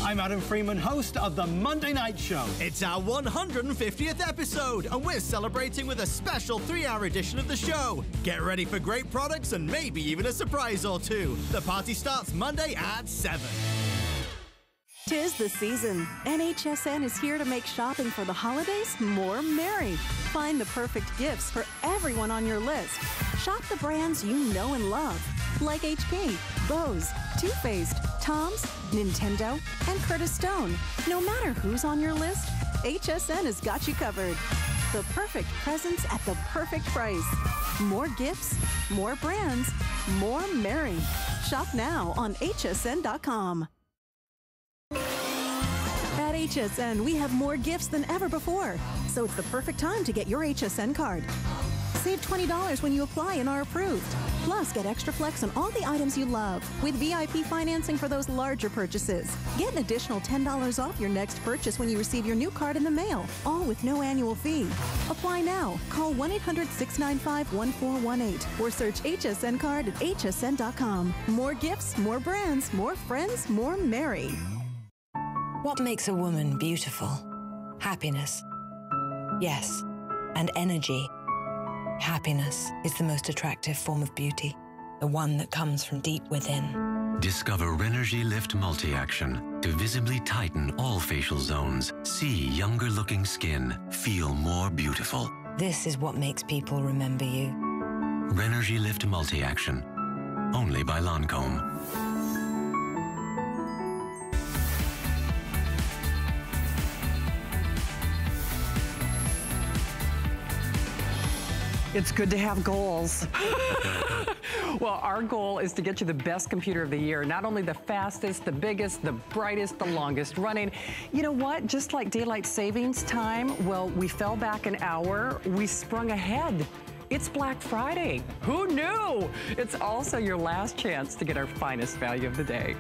I'm Adam Freeman, host of the Monday Night Show. It's our 150th episode, and we're celebrating with a special 3-hour edition of the show. Get ready for great products and maybe even a surprise or two. The party starts Monday at 7. 'Tis the season, and HSN is here to make shopping for the holidays more merry. Find the perfect gifts for everyone on your list. Shop the brands you know and love, like HP, Bose, Too Faced, Tom's, Nintendo, and Curtis Stone. No matter who's on your list, HSN has got you covered. The perfect presents at the perfect price. More gifts, more brands, more merry. Shop now on hsn.com. At HSN, we have more gifts than ever before, so it's the perfect time to get your HSN card. Save $20 when you apply and are approved. Plus, get extra flex on all the items you love with VIP financing for those larger purchases. Get an additional $10 off your next purchase when you receive your new card in the mail, all with no annual fee. Apply now. Call 1-800-695-1418 or search HSN card at hsn.com. More gifts, more brands, more friends, more merry. What makes a woman beautiful? Happiness. Yes, and energy. Happiness is the most attractive form of beauty, the one that comes from deep within. Discover Renergy Lift Multi-Action to visibly tighten all facial zones, see younger-looking skin, feel more beautiful. This is what makes people remember you. Renergy Lift Multi-Action, only by Lancome. It's good to have goals. Well, our goal is to get you the best computer of the year. Not only the fastest, the biggest, the brightest, the longest running. You know what? Just like daylight savings time, well, we fell back an hour. We sprung ahead. It's Black Friday. Who knew? It's also your last chance to get our finest value of the day.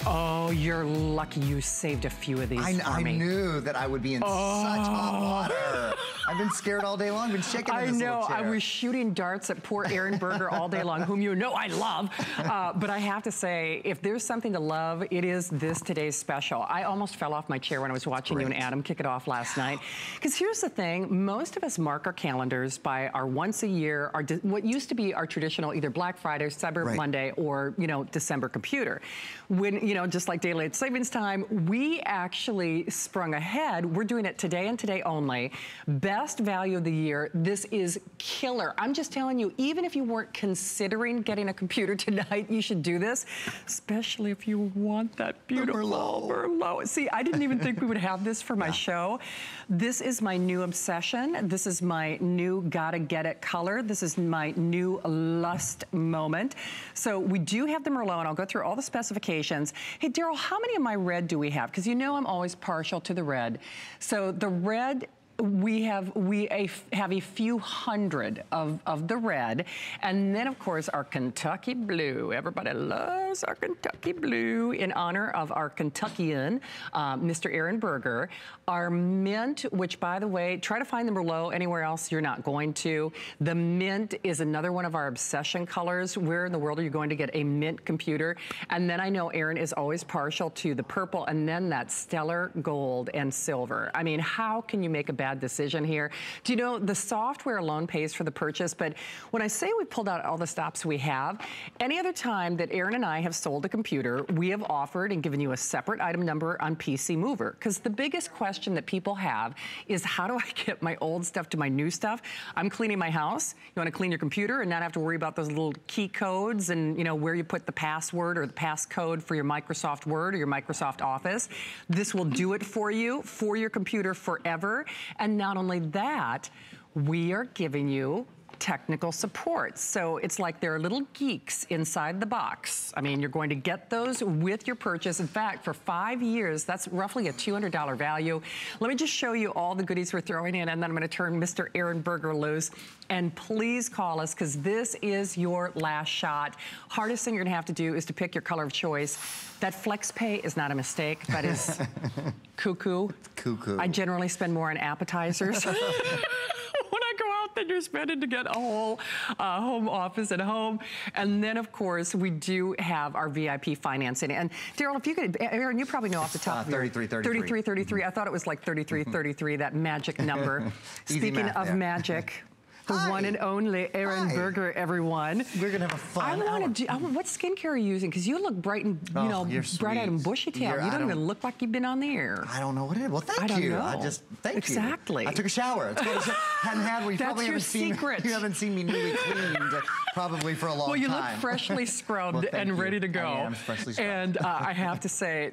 Oh, you're lucky you saved a few of these for me. I knew that I would be in such hot water. I've been scared all day long, been shaking in this little chair. I was shooting darts at poor Aaron Berger all day long, whom you know I love. But I have to say, if there's something to love, it is this today's special. I almost fell off my chair when I was watching you and Adam kick it off last night. Because here's the thing, most of us mark our calendars by our once a year, what used to be our traditional either Black Friday, Cyber Monday, or, you know, December computer. When, you know, just like daylight savings time, we actually sprung ahead. We're doing it today and today only. Best value of the year. This is killer. I'm just telling you, even if you weren't considering getting a computer tonight, you should do this, especially if you want that beautiful Merlot. See, I didn't even think we would have this for my show. This is my new obsession. This is my new gotta get it color. This is my new lust moment. So we do have the Merlot, and I'll go through all the specifications. Hey, Daryl, how many of my red do we have? Because you know I'm always partial to the red. So the red, we have a few hundred of the red, and then of course our Kentucky blue. Everybody loves our Kentucky blue in honor of our Kentuckian, Mr. Aaron Berger. Our mint, which by the way, try to find the Merlot anywhere else, you're not going to. The mint is another one of our obsession colors. Where in the world are you going to get a mint computer? And then I know Aaron is always partial to the purple, and then that stellar gold and silver. I mean, how can you make a bad decision here? Do you know the software alone pays for the purchase? But when I say we pulled out all the stops we have, any other time that Aaron and I have sold a computer, we have offered and given you a separate item number on Pcmover. Because the biggest question that people have is, how do I get my old stuff to my new stuff? I'm cleaning my house. You want to clean your computer and not have to worry about those little key codes and, you know, where you put the password or the passcode for your Microsoft Word or your Microsoft Office. This will do it for you, for your computer forever. And not only that, we are giving you technical support. So it's like there are little geeks inside the box. I mean, you're going to get those with your purchase. In fact, for 5 years, that's roughly a $200 value. Let me just show you all the goodies we're throwing in, and then I'm going to turn Mr. Aaron Berger loose. And please call us, because this is your last shot. Hardest thing you're going to have to do is to pick your color of choice. That flex pay is not a mistake. That is cuckoo. Cuckoo. I generally spend more on appetizers amount that you're spending to get a whole home office at home. And then, of course, we do have our VIP financing. And Daryl, if you could, Aaron, you probably know off the top of your 3333. I thought it was like 3333, that magic number. Speaking of magic, the one and only Aaron Berger, everyone. We're gonna have a fun what skincare are you using? Because you look bright and bright-eyed and bushy-tailed. You don't even look like you've been on the air. I don't know what it is. Well, thank you. Thank you. Exactly. I took a shower. You probably haven't seen me newly cleaned probably for a long time. Well, you look freshly scrubbed and ready to go. I am freshly scrubbed. And I have to say,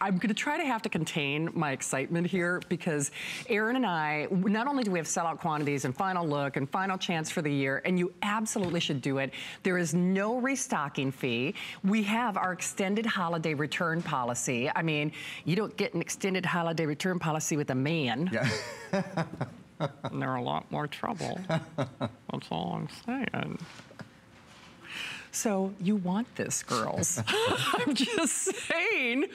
I'm going to have to contain my excitement here because Aaron and I, not only do we have sellout quantities and final look and final chance for the year, and you absolutely should do it. There is no restocking fee. We have our extended holiday return policy. I mean, you don't get an extended holiday return policy with a man. Yeah. And they're a lot more trouble. That's all I'm saying. So you want this, girls. I'm just saying.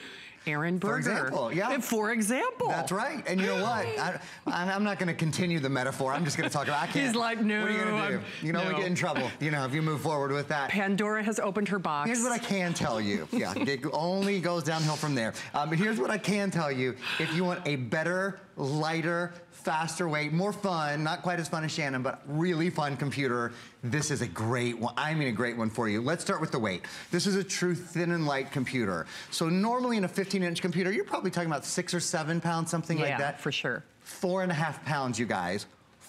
Aaron Berger. For example, yeah. For example. That's right. And you know what? I'm not going to continue the metaphor. I'm just going to talk about, I can't. He's like, no. What are you going to do? You know, we get in trouble, if you move forward with that. Pandora has opened her box. Here's what I can tell you. Yeah, it only goes downhill from there. But here's what I can tell you. If you want a better, lighter, faster weight, more fun, not quite as fun as Shannon, but really fun computer, this is a great one. I mean a great one for you. Let's start with the weight. This is a true thin and light computer. So normally in a 15-inch computer, you're probably talking about 6 or 7 pounds, something like that. Yeah, for sure. 4.5 pounds, you guys.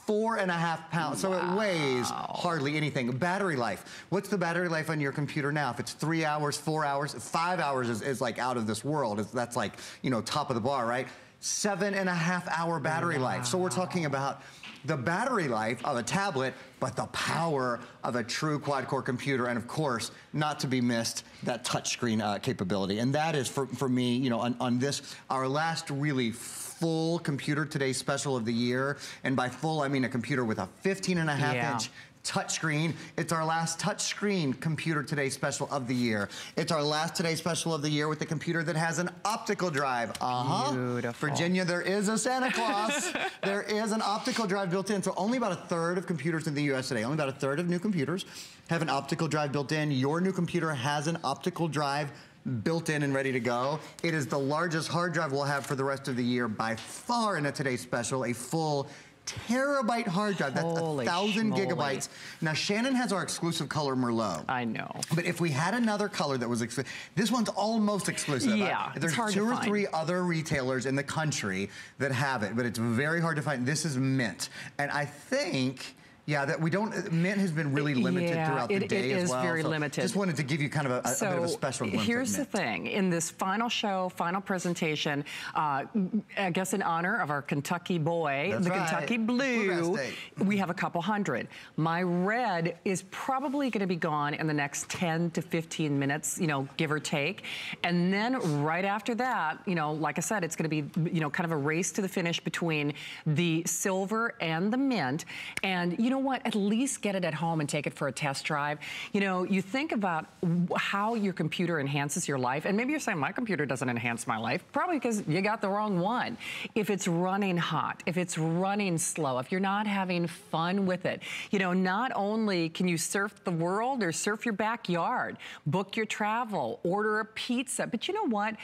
4.5 pounds, so it weighs hardly anything. Battery life. What's the battery life on your computer now? If it's 3 hours, 4 hours, 5 hours is like out of this world. That's like, top of the bar, right? 7.5 hour battery life. So we're talking about the battery life of a tablet, but the power of a true quad-core computer, and of course, not to be missed, that touchscreen capability. And that is, for me, on this, our last really full computer today special of the year. And by full, I mean a computer with a 15.5-inch touchscreen. It's our last touchscreen computer today special of the year. It's our last today special of the year with the computer that has an optical drive. Beautiful. Virginia, there is a Santa Claus. There is an optical drive built in. So only about 1/3 of computers in the US today, only about 1/3 of new computers have an optical drive built in. Your new computer has an optical drive built in and ready to go. It is the largest hard drive we'll have for the rest of the year by far in a today's special, a full terabyte hard drive. That's 1,000 gigabytes. Now, Shannon has our exclusive color Merlot. I know. But if we had another color that was exclusive, this one's almost exclusive. Yeah, there's hard 2 to or find. 3 other retailers in the country that have it, but it's very hard to find. This is mint. And I think, that we don't, mint has been really limited throughout the day as well. It is very limited. Just wanted to give you kind of a bit of a special glimpse. Here's the thing. In this final show, final presentation, I guess in honor of our Kentucky boy, Kentucky Blue, we have a couple hundred. My red is probably going to be gone in the next 10 to 15 minutes, give or take. And then right after that, like I said, it's going to be, kind of a race to the finish between the silver and the mint. And you know what? At least get it at home and take it for a test drive. You think about how your computer enhances your life, and maybe you're saying, my computer doesn't enhance my life. Probably because you got the wrong one. If it's running hot, if it's running slow, if you're not having fun with it, not only can you surf the world or surf your backyard, book your travel, order a pizza, but you know what?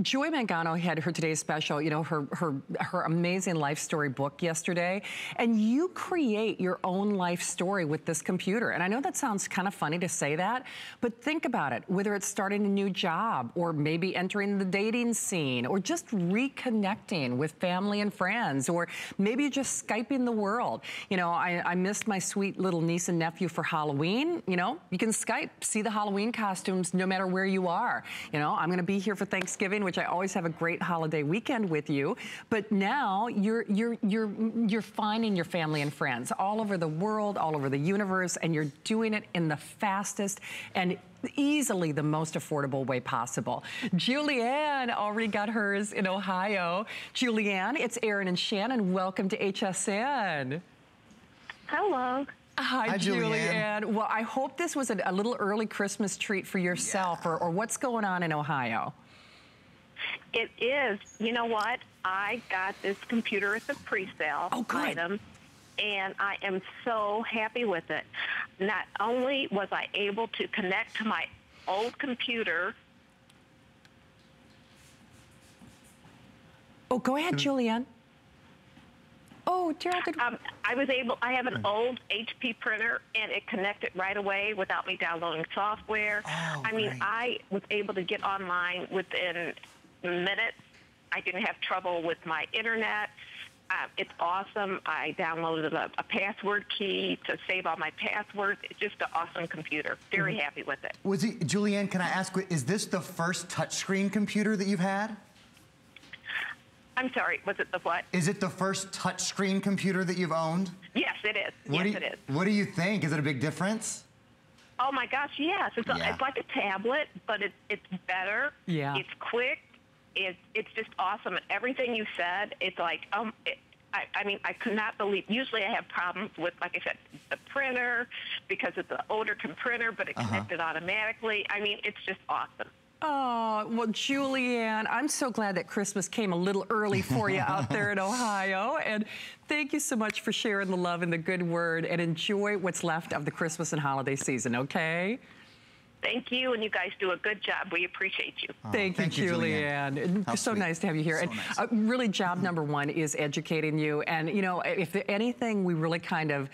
Joy Mangano had her today's special, her amazing life story book yesterday, and you create your own life story with this computer. And I know that sounds kind of funny to say that, but think about it. Whether it's starting a new job or maybe entering the dating scene or just reconnecting with family and friends, or maybe just Skyping the world. I missed my sweet little niece and nephew for Halloween. You can Skype, see the Halloween costumes no matter where you are. I'm gonna be here for Thanksgiving, which I always have a great holiday weekend with you. But now you're finding your family and friends all over the world, all over the universe, and you're doing it in the fastest and easily the most affordable way possible. Julianne already got hers in Ohio. Julianne, it's Aaron and Shannon. Welcome to HSN. Hello. Hi, Julianne. Well, I hope this was a little early Christmas treat for yourself, or what's going on in Ohio? It is. You know what? I got this computer at the pre-sale item, and I am so happy with it. Not only was I able to connect to my old computer. Oh, go ahead, Julianne. Oh, Gerald, I have an old HP printer, and it connected right away without me downloading software. Oh, I mean, great. I was able to get online within minutes. I didn't have trouble with my internet. It's awesome. I downloaded a password key to save all my passwords. It's just an awesome computer. Very happy with it. Julianne, can I ask, is this the first touchscreen computer that you've had? I'm sorry, was it the what? Is it the first touchscreen computer that you've owned? Yes, it is. It is. What do you think? Is it a big difference? Oh my gosh, yes. It's like a tablet, but it's better. Yeah. It's quick. It's just awesome. And everything you said, it's like, I mean, I could not believe. Usually I have problems with, like I said, the printer, because it's an older printer, but it connected automatically. I mean, it's just awesome. Oh, well, Julianne, I'm so glad that Christmas came a little early for you out there in Ohio. And thank you so much for sharing the love and the good word, and enjoy what's left of the Christmas and holiday season, okay? Thank you, and you guys do a good job. We appreciate you. Thank you, Julianne. It's so nice to have you here. So and really, job number one is educating you. And, you know, if anything, we really kind of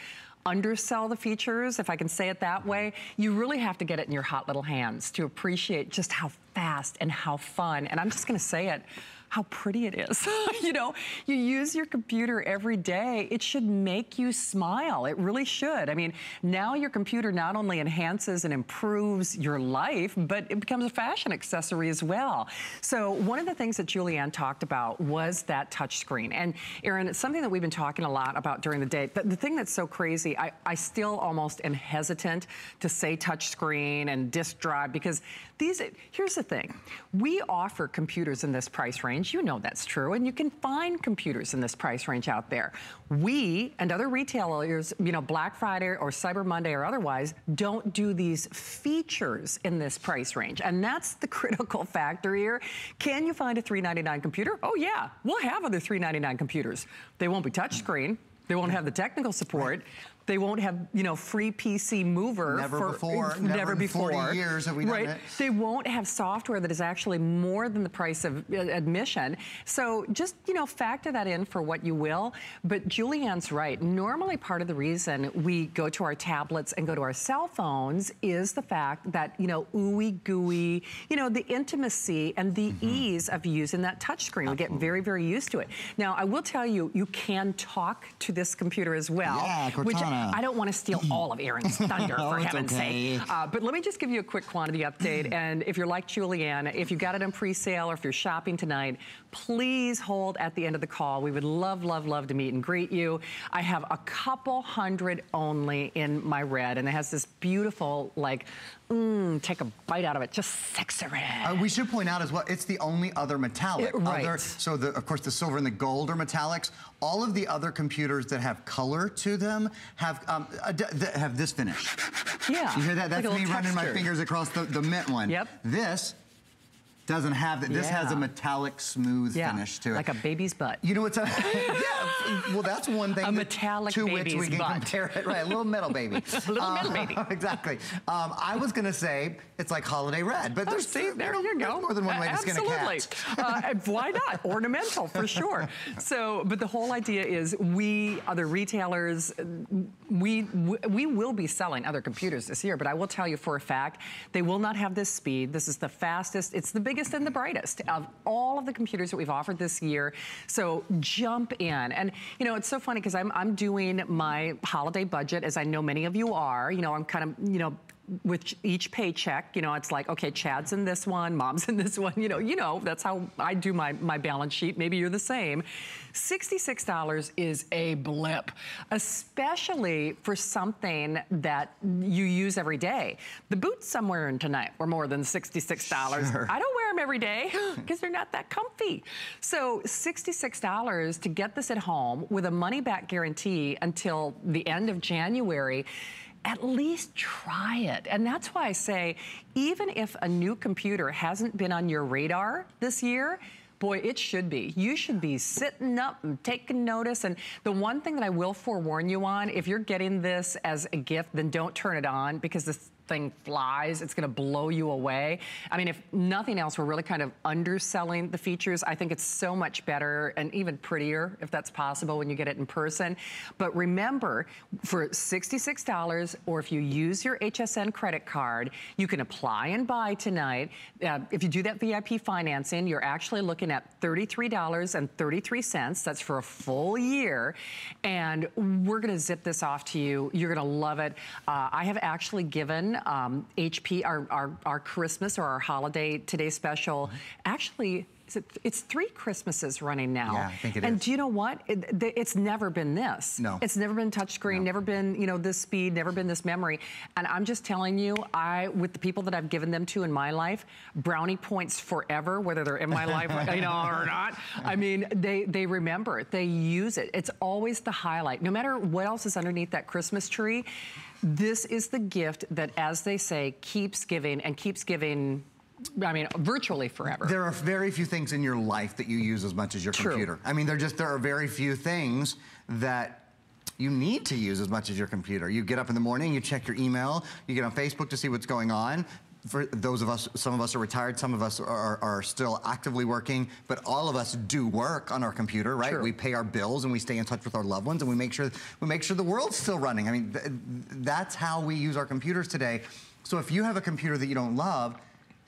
undersell the features, if I can say it that way. You really have to get it in your hot little hands to appreciate just how fast and how fun, and I'm just gonna say it, how pretty it is. You know, you use your computer every day. It should make you smile. It really should. I mean, now your computer not only enhances and improves your life, but it becomes a fashion accessory as well. So one of the things that Julianne talked about was that touch screen. And Erin, it's something that we've been talking a lot about during the day. The thing that's so crazy, I still almost am hesitant to say touch screen and disk drive, because here's the thing. We offer computers in this price range. You know that's true, and you can find computers in this price range out there. We and other retailers, you know, Black Friday or Cyber Monday or otherwise, don't do these features in this price range, and that's the critical factor here. Can you find a $399 computer? Oh yeah, we'll have other $399 computers. They won't be touchscreen. They won't have the technical support. They won't have, you know, free Pcmover. Never before. 40 years have we done it. They won't have software that is actually more than the price of admission. So just, you know, factor that in for what you will. But Julianne's right. Normally part of the reason we go to our tablets and go to our cell phones is the fact that, you know, ooey gooey, you know, the intimacy and the ease of using that touchscreen. We get very, very used to it. Now, I will tell you, you can talk to this computer as well. Yeah, which I don't want to steal all of Erin's thunder, for heaven's okay. sake. But let me just give you a quick quantity update. And if you're like Julianne, if you got it on pre-sale or if you're shopping tonight, please hold at the end of the call. We would love, love, love to meet and greet you. I have a couple hundred only in my red, and it has this beautiful, like, take a bite out of it, just sexy red. We should point out as well, it's the only other metallic. Right. So, of course, the silver and the gold are metallics. All of the other computers that have color to them have this finish. Yeah. You hear that? That's like me running my fingers across the mint one. Yep. This doesn't have that. This has a metallic, smooth finish to it. Like a baby's butt. You know what's well, that's one thing. A metallic to baby's which we can butt. compare it. Right, a little metal baby. A little metal baby. Exactly. I was going to say it's like holiday red, but there's there you go. more than one way to skin a cat. Why not? Ornamental, for sure. So, but the whole idea is we, other retailers, we will be selling other computers this year, but I will tell you for a fact, they will not have this speed. This is the fastest, it's the biggest and the brightest of all of the computers that we've offered this year. So jump in. And, you know, it's so funny because I'm doing my holiday budget, as I know many of you are. You know, I'm kind of, you know, with each paycheck, you know, it's like, okay, Chad's in this one, Mom's in this one, you know, that's how I do my balance sheet. Maybe you're the same. $66 is a blip, especially for something that you use every day. The boots I'm wearing tonight were more than $66. Sure. I don't wear them every day because they're not that comfy. So $66 to get this at home with a money-back guarantee until the end of January. At least try it. And that's why I say, even if a new computer hasn't been on your radar this year, Boy, it should be. You should be sitting up and taking notice. And the one thing that I will forewarn you on, if you're getting this as a gift, then don't turn it on, because this thing flies. It's gonna blow you away. I mean, if nothing else, we're really kind of underselling the features. I think it's so much better and even prettier, if that's possible, when you get it in person. But remember, for $66, or if you use your HSN credit card, you can apply and buy tonight. If you do that VIP financing, you're actually looking at $33.33. That's for a full year. And we're gonna zip this off to you. You're gonna love it. I have actually given HP our Christmas or our holiday today special. Actually, it's 3 Christmases running now. Yeah, I think it is. And do you know what? It's never been this. No. It's never been touchscreen, never been, you know, this speed, never been this memory. And I'm just telling you, with the people that I've given them to in my life, brownie points forever, whether they're in my life, you know, or not. I mean, they remember it, they use it. It's always the highlight. No matter what else is underneath that Christmas tree, this is the gift that, as they say, keeps giving and keeps giving, I mean, virtually forever. There are very few things in your life that you use as much as your computer. I mean, there are very few things that you need to use as much as your computer. You get up in the morning, you check your email, you get on Facebook to see what's going on. For those of us, some of us are retired, some of us are still actively working, but all of us do work on our computer, right? True. We pay our bills and we stay in touch with our loved ones, and we make sure the world's still running. I mean, that's how we use our computers today. So if you have a computer that you don't love,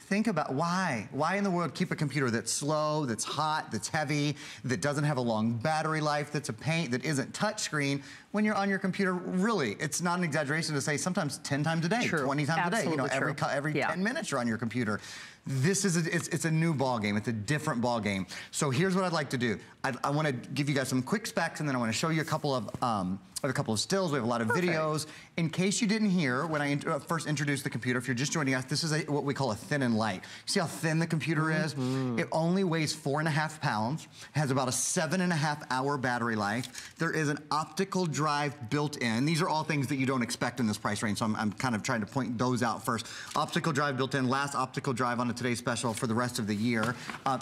think about why. Why in the world keep a computer that's slow, that's hot, that's heavy, that doesn't have a long battery life, that's a pain, that isn't touchscreen, when you're on your computer? Really, it's not an exaggeration to say sometimes 10 times a day, True. 20 times Absolutely a day. You know, every 10 minutes you're on your computer. This is it's a new ball game. It's a different ball game. So here's what I'd like to do. I want to give you guys some quick specs, and then I want to show you a couple of stills. We have a lot of videos. In case you didn't hear when I first introduced the computer, if you're just joining us, this is what we call a thin and light. You see how thin the computer is? It only weighs 4.5 pounds, has about a 7.5-hour battery life. There is an optical drive built in. These are all things that you don't expect in this price range, so I'm kind of trying to point those out first. Optical drive built in, last optical drive on today's special for the rest of the year.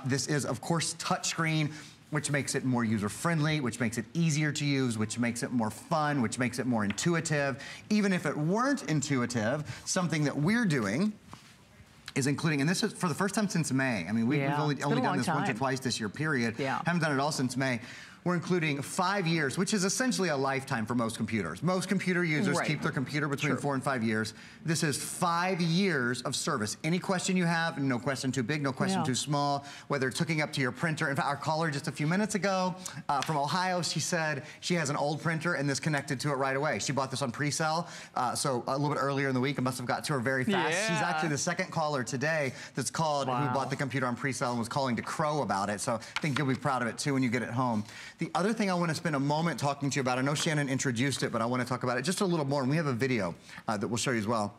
This is, of course, touchscreen, which makes it more user-friendly, which makes it easier to use, which makes it more fun, which makes it more intuitive. Even if it weren't intuitive, something that we're doing is including, and this is for the first time since May. I mean, we've only done this once or twice this year, period. Haven't done it all since May. We're including 5 years, which is essentially a lifetime for most computers. Most computer users keep their computer between 4 and 5 years. This is 5 years of service. Any question you have, no question too big, no question too small, whether it's hooking up to your printer. In fact, our caller just a few minutes ago from Ohio, she said she has an old printer and this connected to it right away. She bought this on pre-sale, so a little bit earlier in the week. It must have got to her very fast. She's actually the second caller today that's called who bought the computer on pre-sale and was calling to crow about it. So I think you'll be proud of it too when you get it home. The other thing I want to spend a moment talking to you about, I know Shannon introduced it, but I want to talk about it just a little more, and we have a video that we'll show you as well.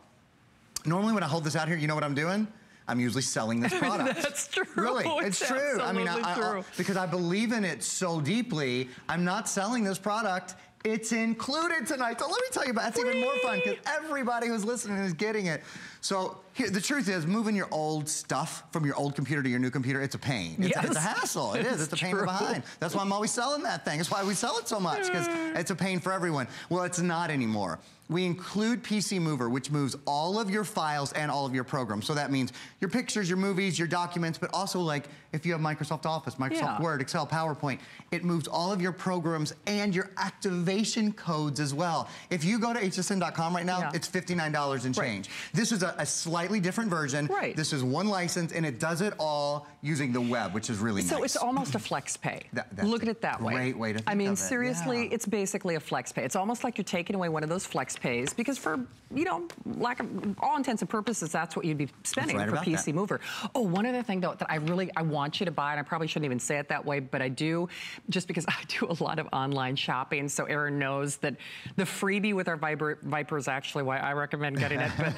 Normally when I hold this out here, you know what I'm doing? I'm usually selling this product. That's true. Really, it's true. I mean, true. because I believe in it so deeply, I'm not selling this product. It's included tonight. So let me tell you about it. It's even more fun because everybody who's listening is getting it. So here, the truth is, moving your old stuff from your old computer to your new computer, it's a pain. It's a hassle. It is. It's a pain in the behind. That's why I'm always selling that thing. That's why we sell it so much, because it's a pain for everyone. Well, it's not anymore. We include Pcmover, which moves all of your files and all of your programs. So that means your pictures, your movies, your documents, but also like if you have Microsoft Office, Microsoft Word, Excel, PowerPoint, it moves all of your programs and your activation codes as well. If you go to hsn.com right now, it's $59 and change. This is a slightly different version. This is one license, and it does it all using the web, which is really nice. So it's almost a flex pay. Look at it that way. Great way to think I mean, of it. seriously, it's basically a flex pay. It's almost like you're taking away one of those flex pays, because for, you know, lack of all intents and purposes, that's what you'd be spending for Pcmover. Oh, one other thing though that I want you to buy, and I probably shouldn't even say it that way, but I do, just because I do a lot of online shopping. So Erin Aaron knows that the freebie with our Vipre is actually why I recommend getting it. But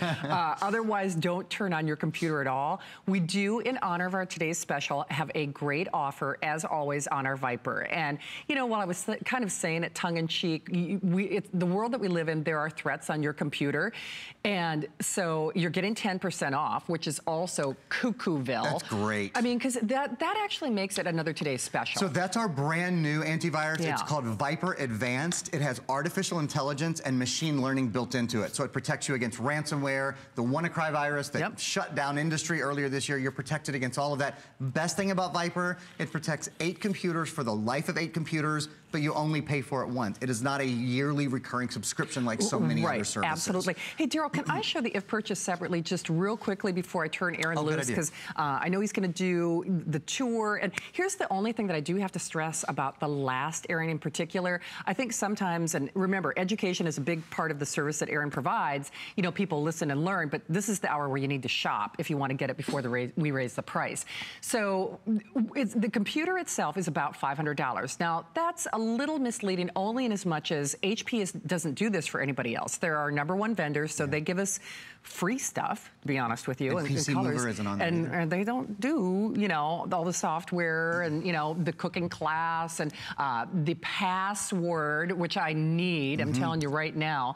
otherwise, don't turn on your computer at all. We do, in honor of our today's special, have a great offer, as always, on our Vipre. And, you know, while I was kind of saying it tongue-in-cheek, the world that we live in, there are threats on your computer. And so you're getting 10% off, which is also cuckoo-ville. That's great. I mean, because that actually makes it another today's special. So that's our brand new antivirus. Yeah. It's called Vipre Advanced. It has artificial intelligence and machine learning built into it. So it protects you against ransomware, the WannaCry virus that shut down industry earlier this year. You're protected against all of that. Best thing about Vipre, it protects 8 computers for the life of 8 computers, but you only pay for it once. It is not a yearly recurring subscription like so many other services. Absolutely. Hey, Daryl, can I show the if purchase separately just real quickly before I turn Aaron loose? Because I know he's going to do the tour. And here's the only thing that I do have to stress about the last Aaron in particular. I think sometimes, and remember, education is a big part of the service that Aaron provides. You know, people listen and learn, but this is the hour where you need to shop if you want to get it before we raise the price. So the computer itself is about $500. Now, that's a little misleading only in as much as HP doesn't do this for anybody else. They're our #1 vendors, so they give us free stuff, to be honest with you. And Pcmover isn't on there and they don't do, you know, all the software and, you know, the cooking class and the password, which I need, I'm telling you right now.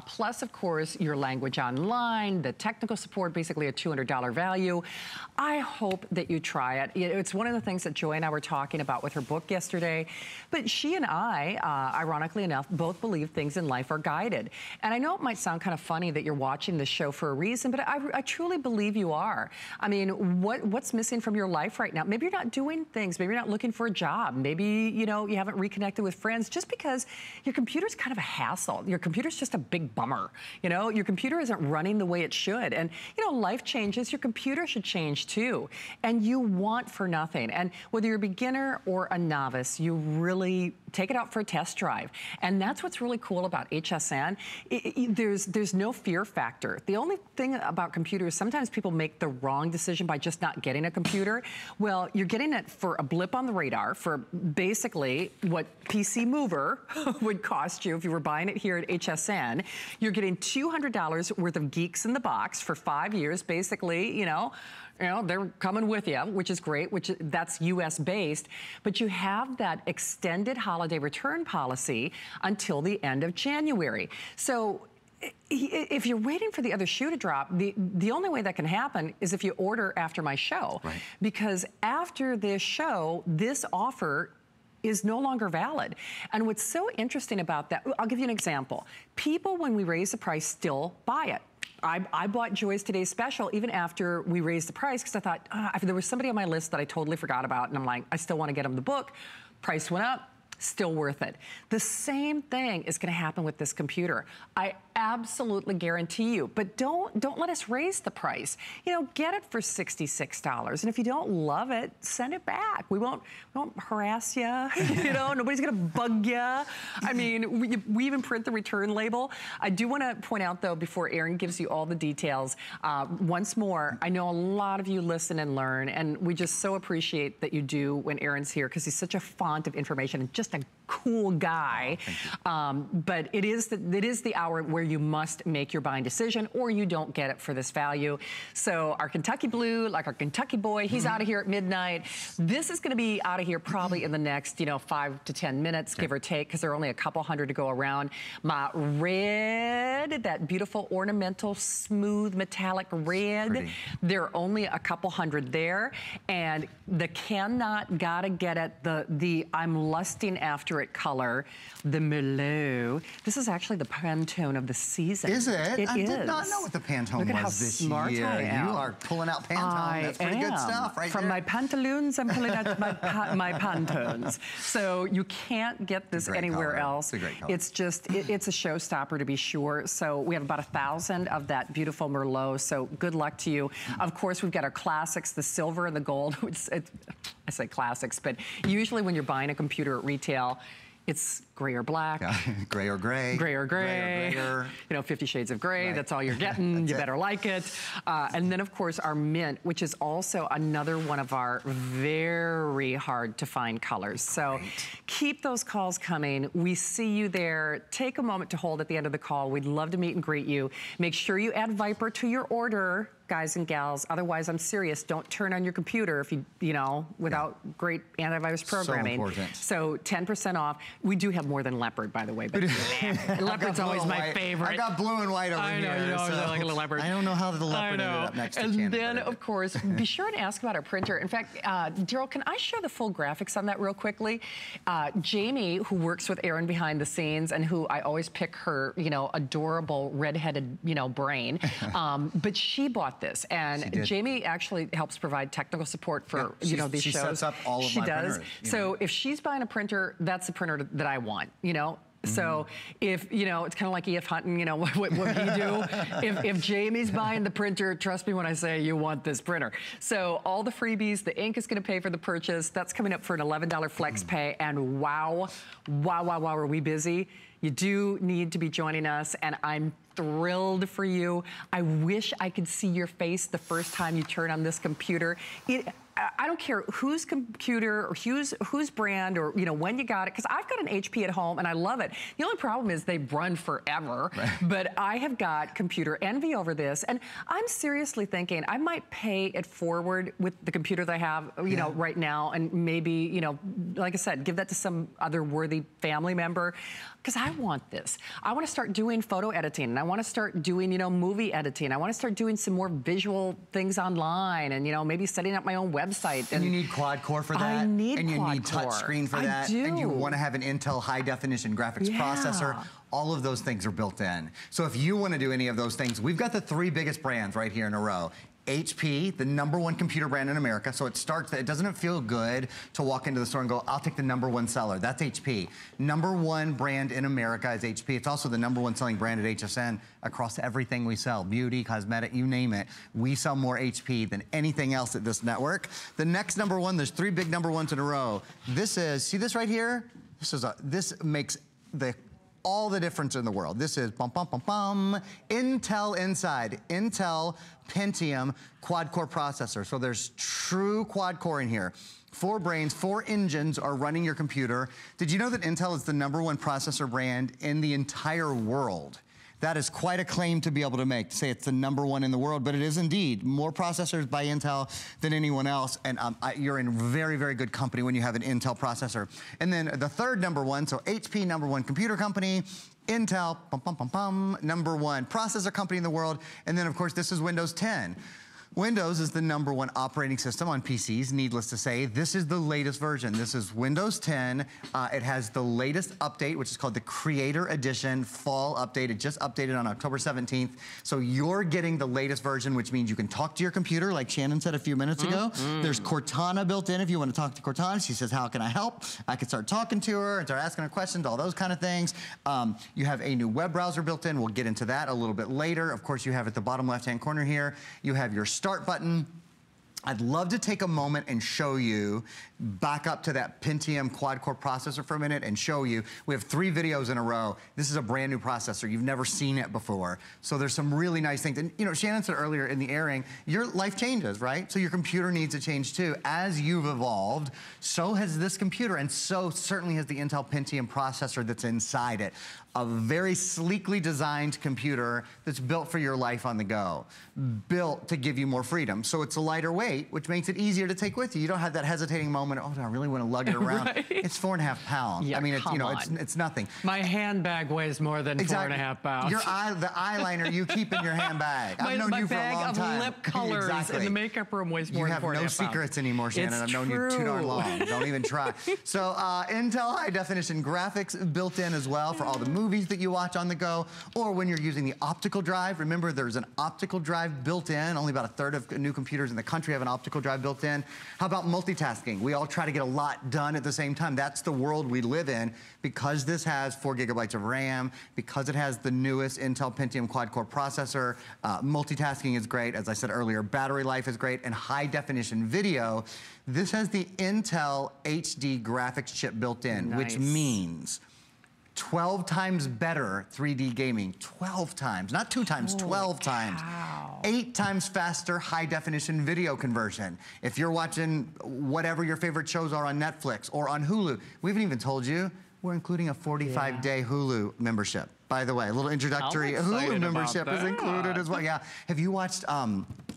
Plus, of course, your language online, the technical support, basically a $200 value. I hope that you try it. It's one of the things that Joy and I were talking about with her book yesterday. But she and I, ironically enough, both believe things in life are guided. And I know it might sound kind of funny that you're watching this show for a reason, but I truly believe you are. I mean, what's missing from your life right now? Maybe you're not doing things. Maybe you're not looking for a job. Maybe, you know, you haven't reconnected with friends just because your computer's kind of a hassle. Your computer's just a big bummer. You know, your computer isn't running the way it should. And, you know, life changes. Your computer should change too. And you want for nothing. And whether you're a beginner or a novice, you really take it out for a test drive. And that's what's really cool about HSN. There's no fear factor. The only thing about computers, sometimes people make the wrong decision by just not getting a computer. Well, you're getting it for a blip on the radar for basically what Pcmover would cost you if you were buying it here at HSN. You're getting $200 worth of geeks in the box for 5 years, basically, you know, they're coming with you, which is great, that's US based, but you have that extended holiday return policy until the end of January. So if you're waiting for the other shoe to drop, the only way that can happen is if you order after my show. Right. Because after this show, this offer is no longer valid. And what's so interesting about that, I'll give you an example. People, when we raise the price, still buy it. I bought Joy's Today's Special even after we raised the price because I thought, there was somebody on my list that I totally forgot about, and I'm like, I still want to get them the book. Price went up. Still worth it. The same thing is going to happen with this computer. I absolutely guarantee you. But don't let us raise the price. You know, get it for $66. And if you don't love it, send it back. We won't harass you. You know, nobody's going to bug you. I mean, we even print the return label. I do want to point out, though, before Aaron gives you all the details, once more, I know a lot of you listen and learn, and we just so appreciate that you do when Aaron's here because he's such a font of information and just a cool guy. But it is the hour where you must make your buying decision or you don't get it for this value. So our Kentucky Blue, like our Kentucky boy, he's out of here at midnight. This is going to be out of here probably in the next, 5 to 10 minutes, give or take, because there are only a couple hundred to go around. My red, that beautiful ornamental, smooth, metallic red, there are only a couple hundred there. And the gotta get it, the I'm lusting after it color, the Merlot. This is actually the Pantone of the season. Is it? It I is. did not know what the Pantone Look at was this smart year. I am. You are pulling out Pantone. That's pretty good stuff right From there. my pantaloons, I'm pulling out my Pantones. So you can't get this anywhere else. It's a great color. It's just, it's a showstopper to be sure. So we have about 1,000 of that beautiful Merlot. So good luck to you. Of course, we've got our classics, the silver and the gold. I say classics, but usually when you're buying a computer at retail, it's gray or black. Gray or gray. Gray or gray. You know, 50 Shades of Gray. Right. That's all you're getting. You better like it. And then, of course, our mint, which is also another one of our very hard to find colors. So keep those calls coming. We see you there. Take a moment to hold at the end of the call. We'd love to meet and greet you. Make sure you add Vipre to your order, guys and gals. Otherwise, I'm serious. Don't turn on your computer if you know, without great antivirus programming. So important. So 10% off. We do have more than leopard, by the way. But leopard's always my favorite. I got blue and white over here. I know, you know, like a little leopard. I don't know how the leopard ended up next to Shannon. And then, of course, be sure to ask about our printer. In fact, Daryl, can I show the full graphics on that real quickly? Jamie, who works with Erin behind the scenes and who I always pick her, you know, adorable redheaded, you know, brain, but she bought this, and Jamie actually helps provide technical support for you know, these shows. She sets up all of my printers. So if she's buying a printer, that's the printer that I want, you know. So if, you know, it's kind of like E.F. Hutton, you know, what he do. If Jamie's buying the printer, trust me when I say you want this printer. So all the freebies, the ink is going to pay for the purchase. That's coming up for an $11 flex pay. And wow, are we busy? You do need to be joining us, and I'm thrilled for you. I wish I could see your face the first time you turn on this computer. I don't care whose computer or whose brand or, you know, when you got it, because I've got an HP at home and I love it. The only problem is they run forever, but I have got computer envy over this, and I'm seriously thinking I might pay it forward with the computer that I have, you know, right now, and maybe, you know, like I said, give that to some other worthy family member, because I want this. I want to start doing photo editing, and I want to start doing, you know, movie editing. I want to start doing some more visual things online, and, you know, maybe setting up my own website. And you need quad core for that. I need and you quad need touch screen for I that. do. And you want to have an Intel high definition graphics processor. All of those things are built in. So if you want to do any of those things, we've got the 3 biggest brands right here in a row. HP, the #1 computer brand in America. So it starts, it doesn't feel good to walk into the store and go, I'll take the #1 seller. That's HP. #1 brand in America is HP. It's also the #1 selling brand at HSN across everything we sell. Beauty, cosmetic, you name it. We sell more HP than anything else at this network. The next #1, there's 3 big #1s in a row. This is, see this right here? This makes all the difference in the world. This is Intel inside. Intel Pentium quad-core processor. So there's true quad-core in here. 4 brains, 4 engines are running your computer. Did you know that Intel is the #1 processor brand in the entire world? That is quite a claim to be able to make, to say it's the #1 in the world, but it is indeed. More processors by Intel than anyone else, and you're in very, very good company when you have an Intel processor. And then the third #1, so HP, #1 computer company, Intel, #1 processor company in the world, and then of course this is Windows 10. Windows is the #1 operating system on PCs, needless to say. This is the latest version. This is Windows 10. It has the latest update, which is called the Creator Edition Fall Update. It just updated on October 17th. So you're getting the latest version, which means you can talk to your computer, like Shannon said a few minutes ago. There's Cortana built in if you want to talk to Cortana. She says, how can I help? I can start talking to her and start asking her questions, all those kind of things. You have a new web browser built in. We'll get into that a little bit later. Of course, you have at the bottom left-hand corner here, you have your Start button. I'd love to take a moment and show you, back up to that Pentium quad-core processor for a minute and show you. We have 3 videos in a row. This is a brand new processor. You've never seen it before. So there's some really nice things. And you know, Shannon said earlier in the airing, your life changes, right? So your computer needs to change too. As you've evolved, so has this computer, and so certainly has the Intel Pentium processor that's inside it. A very sleekly designed computer that's built for your life on the go. Built to give you more freedom. So it's a lighter weight, which makes it easier to take with you. You don't have that hesitating moment, oh, do I really want to lug it around? It's 4.5 pounds. Yeah, I mean, it's, you know, it's nothing. My handbag weighs more than 4.5 pounds. Your the eyeliner you keep in your handbag. I've known you for a long time. My bag of lip colors in the makeup room weighs more than 4.5 pounds. You have no secrets anymore, Shannon. I've known you too darn long. Don't even try. So Intel high definition graphics built in as well for all the movies that you watch on the go, or when you're using the optical drive. Remember, there's an optical drive built in. Only about 1/3 of new computers in the country have an optical drive built in. How about multitasking? We all try to get a lot done at the same time. That's the world we live in. Because this has 4 GB of RAM, because it has the newest Intel Pentium quad-core processor, multitasking is great. As I said earlier, battery life is great, and high definition video. This has the Intel HD graphics chip built in, which means 12 times better 3D gaming. 12 times, not 2 times, 12 times. 8 times faster high definition video conversion. If you're watching whatever your favorite shows are on Netflix or on Hulu, we haven't even told you, we're incling a 45-day Hulu membership. By the way, a little introductory Hulu membership is included as well. Yeah. Have you watched,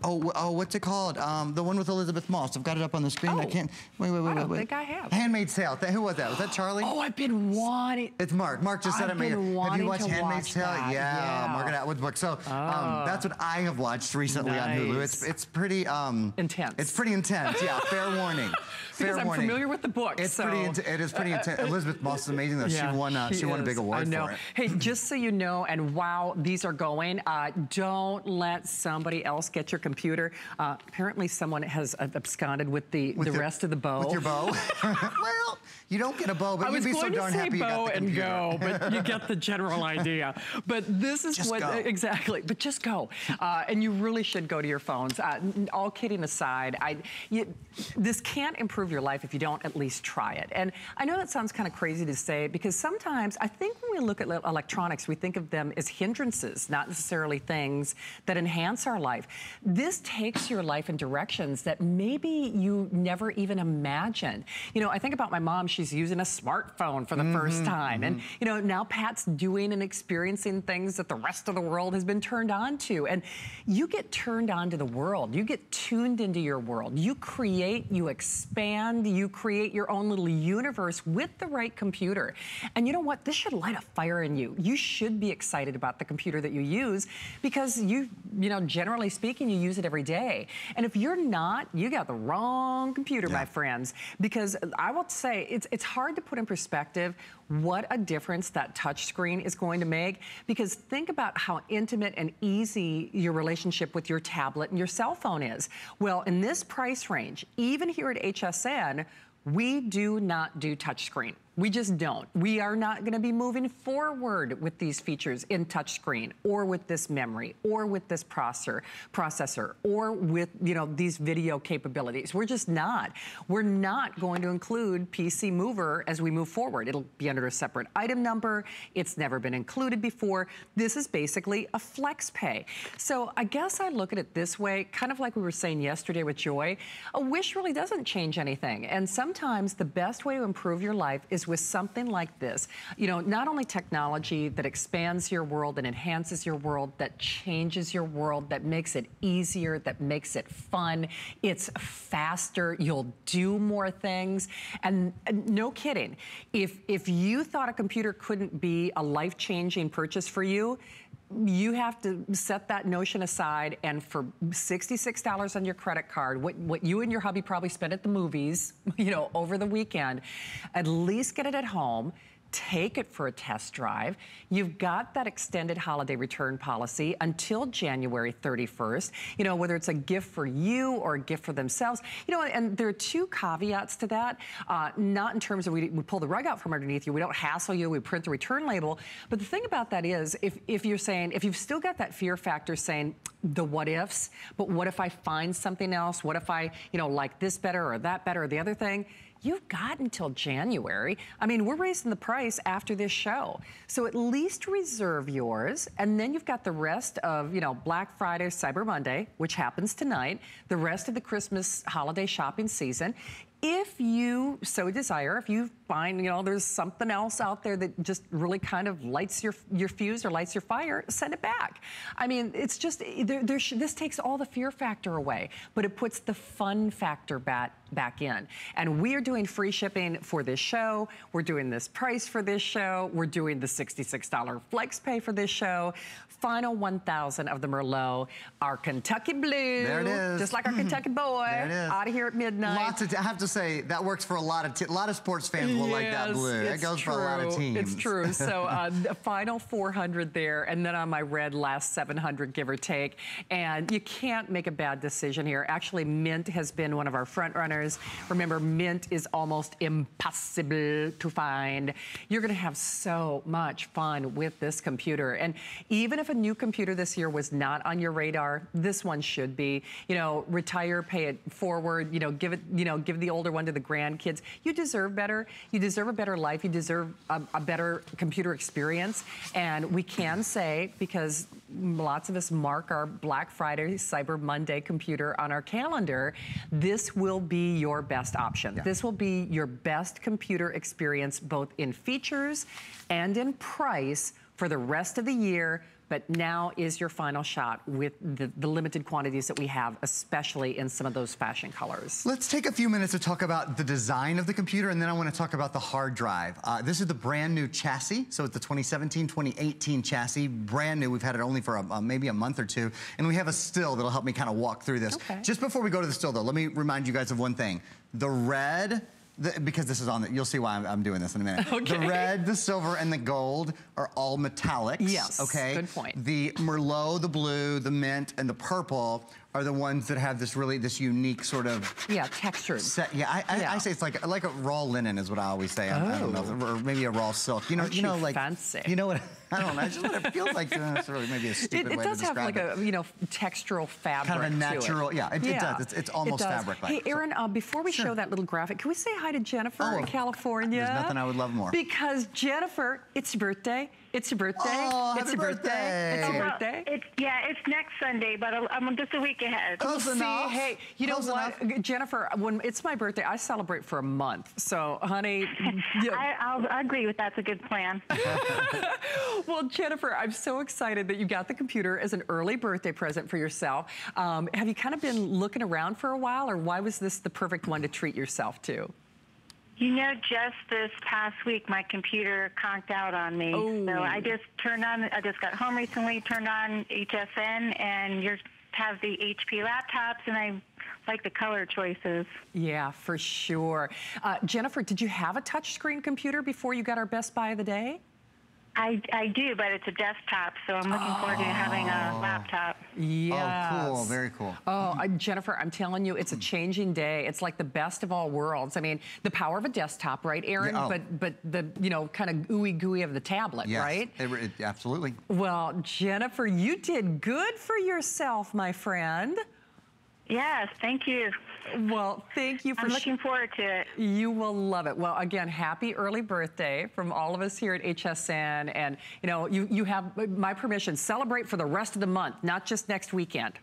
what's it called? The one with Elizabeth Moss. I've got it up on the screen. I can't, wait. I don't think I have. Handmaid's Tale. Who was that? Was that Charlie? Oh, I've been wanting. It's Mark. Mark just said it. Have you watched Handmaid's Tale? Yeah. Margaret Atwood's book. So that's what I have watched recently on Hulu. It's pretty intense. It's pretty intense. Yeah. Fair warning. Because I'm familiar with the book. It is pretty intense. Elizabeth Moss is amazing though. Yeah, she won a big award for it. Hey, just so you know, and wow, these are going. Don't let somebody else get your computer. Apparently, someone has absconded with the rest of the bow. With your bow? Well, you don't get a bow, but you'd be so darn happy you got the computer. I was going to say bow and go, but you get the general idea. But this is just what go. Exactly. But just go, and you really should go to your phones. All kidding aside, this can't improve your life if you don't at least try it. And I know that sounds kind of crazy to say because sometimes I think when we look at electronics, we think of them as hindrances, not necessarily things that enhance our life. This takes your life in directions that maybe you never even imagined. You know, I think about my mom, she's using a smartphone for the first time. And, you know, now Pat's doing and experiencing things that the rest of the world has been turned on to. And you get turned on to the world. You get tuned into your world. You create, you expand, you create your own little universe with the right computer. And you know what? This should light a fire in you. You should be excited about the computer that you use because you know, generally speaking, you use it every day. And if you're not, you got the wrong computer, my friends, because I will say it's hard to put in perspective what a difference that touch screen is going to make, because think about how intimate and easy your relationship with your tablet and your cell phone is. Well, in this price range, even here at HSN, we do not do touchscreen. We just don't. We are not going to be moving forward with these features in touchscreen or with this memory or with this processor or with, you know, these video capabilities. We're just not. We're not going to include Pcmover as we move forward. It'll be under a separate item number. It's never been included before. This is basically a flex pay. So I guess I look at it this way, kind of like we were saying yesterday with Joy. A wish really doesn't change anything. And sometimes the best way to improve your life is with something like this. You know, not only technology that expands your world and enhances your world, that changes your world, that makes it easier, that makes it fun. It's faster. You'll do more things. And no kidding, if you thought a computer couldn't be a life-changing purchase for you, you have to set that notion aside, and for $66 on your credit card, what you and your hubby probably spent at the movies, you know, over the weekend, at least get it at home. Take it for a test drive. You've got that extended holiday return policy until January 31st. You know, whether it's a gift for you or a gift for themselves. You know, and there are two caveats to that. Not in terms of we pull the rug out from underneath you. We don't hassle you. We print the return label. But the thing about that is, if you're saying, if you've still got that fear factor saying the what ifs, but what if I find something else? What if I, you know, like this better or that better or the other thing? You've got until January. I mean, we're raising the price after this show. So at least reserve yours. And then you've got the rest of, you know, Black Friday, Cyber Monday, which happens tonight, the rest of the Christmas holiday shopping season. If you so desire, if you find, you know, there's something else out there that just really kind of lights your fuse or lights your fire, send it back. I mean, it's just, this takes all the fear factor away, but it puts the fun factor back in. And we are doing free shipping for this show. We're doing this price for this show. We're doing the $66 flex pay for this show. Final 1,000 of the Merlot, our Kentucky Blue. There it is. Just like our Kentucky boy. There it is. Out of here at midnight. Lots of, I have to say, that works for a lot of sports fans will like that blue. It goes for a lot of teams. It's true. So the final 400 there, and then on my red, last 700, give or take. And you can't make a bad decision here. Actually, Mint has been one of our front runners. designers. Remember, mint is almost impossible to find. You're gonna have so much fun with this computer. And even if a new computer this year was not on your radar, this one should be. You know, retire, pay it forward, give the older one to the grandkids. You deserve better. You deserve a better life. You deserve a better computer experience. And we can say, because lots of us mark our Black Friday, Cyber Monday computer on our calendar, this will be your best option. Yeah. This will be your best computer experience, both in features and in price for the rest of the year. But now is your final shot with the limited quantities that we have, especially in some of those fashion colors. Let's take a few minutes to talk about the design of the computer, and then I want to talk about the hard drive. This is the brand new chassis. So it's the 2017, 2018 chassis, brand new. We've had it only for maybe a month or two. And we have a still that'll help me kind of walk through this. Okay. Just before we go to the still though, let me remind you guys of one thing. The red, because this is on you'll see why I'm doing this in a minute. Okay. The red, the silver, and the gold are all metallics. Yes, okay? Good point. The Merlot, the blue, the mint, and the purple are the ones that have this unique sort of... Yeah, textured. I say it's like a raw linen is what I always say. I don't know, or maybe a raw silk. You know, like... fancy. You know what... I don't know. It's just what it feels like. It's really maybe a stupid way to describe it. It does have like a, textural fabric. Kind of a natural, it does. It's almost fabric-like. Hey, Aaron, before we show that little graphic, can we say hi to Jennifer in California? There's nothing I would love more. Because Jennifer, it's your birthday. It's your birthday. Oh, it's your birthday. It's your birthday. It's next Sunday, but I'm just a week ahead. Close enough. Hey, you know what, Jennifer? When it's my birthday, I celebrate for a month. So, honey, I'll agree with that's a good plan. Well, Jennifer, I'm so excited that you got the computer as an early birthday present for yourself. Have you kind of been looking around for a while, or why was this the perfect one to treat yourself to? You know, just this past week, my computer conked out on me. Oh. So I just got home recently, turned on HSN, and you have the HP laptops, and I like the color choices. Yeah, for sure. Jennifer, did you have a touchscreen computer before you got our Best Buy of the Day? I do, but it's a desktop, so I'm looking forward to having a laptop. Yes. Oh, cool. Very cool. Oh, Jennifer, I'm telling you, it's a changing day. It's like the best of all worlds. I mean, the power of a desktop, right, Aaron? Yeah, but the, kind of ooey gooey of the tablet, right? Absolutely. Well, Jennifer, you did good for yourself, my friend. Yes, thank you. Well, thank you for... I'm looking forward to it. You will love it. Well, again, happy early birthday from all of us here at HSN. And, you have my permission. Celebrate for the rest of the month, not just next weekend.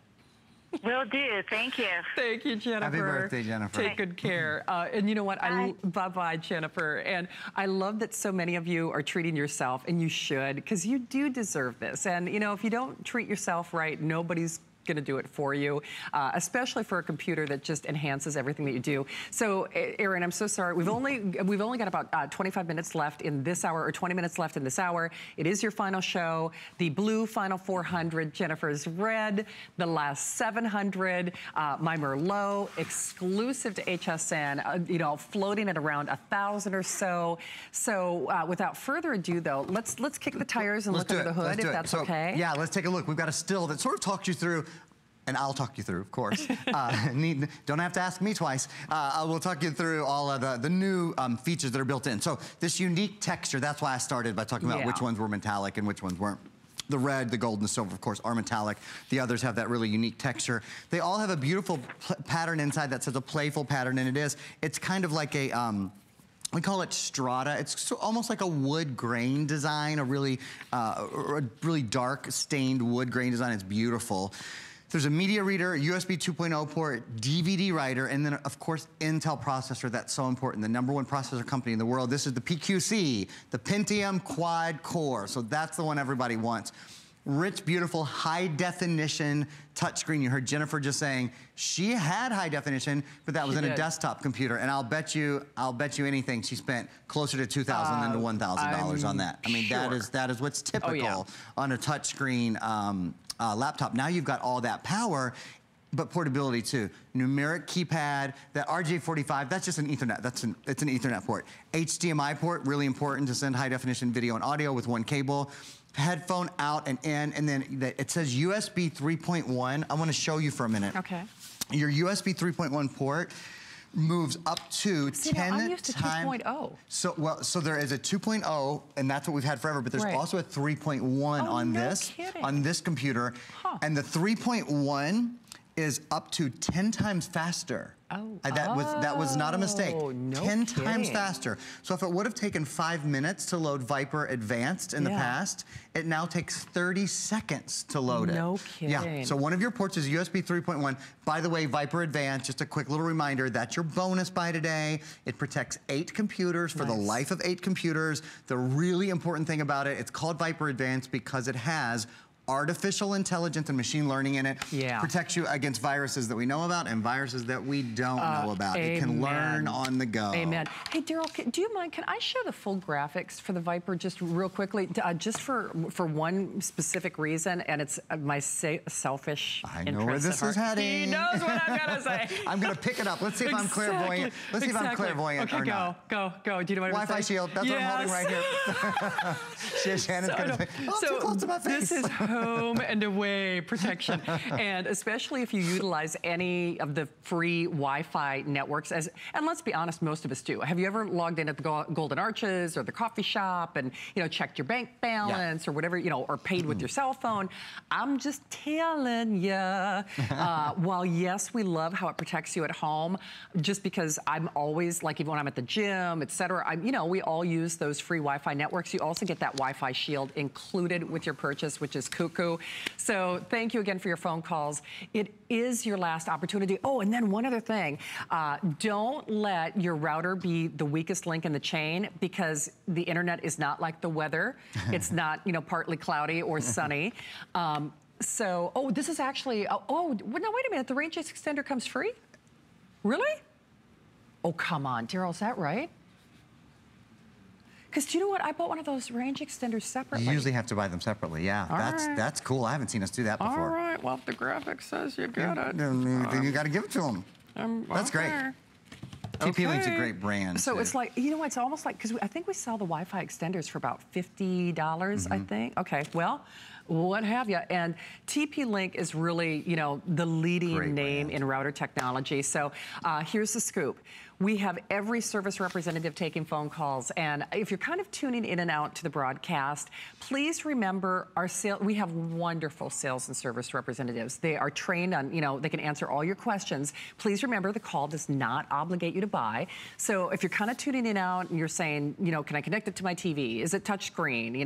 Will do. Thank you. Thank you, Jennifer. Happy birthday, Jennifer. Take good care. And you know what? Bye-bye, Jennifer. And I love that so many of you are treating yourself, and you should, because you do deserve this. And, if you don't treat yourself right, nobody's going to do it for you, especially for a computer that just enhances everything that you do. So, Aaron, I'm so sorry. We've only got about 25 minutes left in this hour, or 20 minutes left in this hour. It is your final show. The blue final 400, Jennifer's red, the last 700, my Merlot, exclusive to HSN. Floating at around 1,000 or so. So, without further ado, though, let's kick the tires and look under the hood, if that's okay. Yeah, let's take a look. We've got a still that sort of talks you through. And I'll talk you through, of course. Don't have to ask me twice. I will talk you through all of the new features that are built in. So this unique texture, that's why I started by talking about which ones were metallic and which ones weren't. The red, the gold, and the silver, of course, are metallic. The others have that really unique texture. They all have a beautiful pattern inside that says a playful pattern, and it's kind of like a, we call it strata. It's almost like a wood grain design, a really dark stained wood grain design. It's beautiful. There's a media reader, USB 2.0 port, DVD writer, and then, of course, Intel processor. That's so important. The #1 processor company in the world. This is the PQC, the Pentium Quad Core. So that's the one everybody wants. Rich, beautiful, high-definition touchscreen. You heard Jennifer just saying she had high definition, but that was in a desktop computer. And I'll bet you anything she spent closer to $2,000 than to $1,000 on that. I mean, that is what's typical on a touchscreen laptop. Now you've got all that power, but portability too. Numeric keypad, that RJ45, that's just an Ethernet. It's an Ethernet port. HDMI port, really important to send high definition video and audio with one cable. Headphone out and in, and then it says USB 3.1. I want to show you for a minute. Okay. Your USB 3.1 port moves up to 10 I'm used to times. 2.0. So there is a 2.0, and that's what we've had forever, but there's also a 3.1 on this computer. And the 3.1 is up to 10 times faster. That was not a mistake. 10 times faster. So if it would have taken 5 minutes to load Vipre Advanced in the past, it now takes 30 seconds to load it. No kidding. Yeah, so one of your ports is USB 3.1. By the way, Vipre Advanced, just a quick little reminder, that's your bonus buy today. It protects 8 computers for the life of 8 computers. The really important thing about it, it's called Vipre Advanced because it has artificial intelligence and machine learning in it. Protects you against viruses that we know about and viruses that we don't know about. It can learn on the go. Amen. Hey, Daryl, do you mind, can I show the full graphics for the Vipre just real quickly, just for one specific reason, and it's my selfish I know where this is heading. He knows what I'm going to say. I'm going to pick it up. Let's see if I'm clairvoyant. Let's see if I'm clairvoyant or not. Go. Do you know what I'm Wi-Fi shield. That's what I'm holding right here. Shannon's going to say, too close to my face. This is home and away protection. And especially if you utilize any of the free Wi-Fi networks, and let's be honest, most of us do. Have you ever logged in at the Golden Arches or the coffee shop and, checked your bank balance or whatever, or paid with your cell phone? I'm just telling you, while yes, we love how it protects you at home, just because I'm always, like even when I'm at the gym, et cetera, we all use those free Wi-Fi networks. You also get that Wi-Fi shield included with your purchase, which is cuckoo. So thank you again for your phone calls. It is your last opportunity. Oh, and then one other thing. Don't let your router be the weakest link in the chain, because the internet is not like the weather. It's not, partly cloudy or sunny. This is actually, no, wait a minute. The range extender comes free? Really? Oh, come on, Daryl, is that right? Because do you know what? I bought one of those range extenders separately. You usually have to buy them separately, That's cool. I haven't seen us do that before. All right, well, if the graphic says you got it. Then you got to give it to them. That's great. TP-Link's a great brand. So it's like, it's almost like, because I think we sell the Wi-Fi extenders for about $50, I think. Okay, well, what have you. And TP-Link is really, the leading name in router technology. So here's the scoop. We have every service representative taking phone calls. And if you're kind of tuning in and out to the broadcast, please remember we have wonderful sales and service representatives. They are trained on, they can answer all your questions. Please remember the call does not obligate you to buy. So if you're kind of tuning in and out and you're saying, can I connect it to my TV? Is it touchscreen?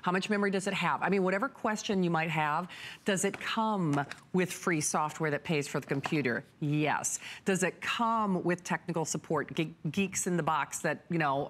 How much memory does it have? I mean, whatever question you might have, does it come with free software that pays for the computer? Yes. Does it come with technical support, geeks in the box that,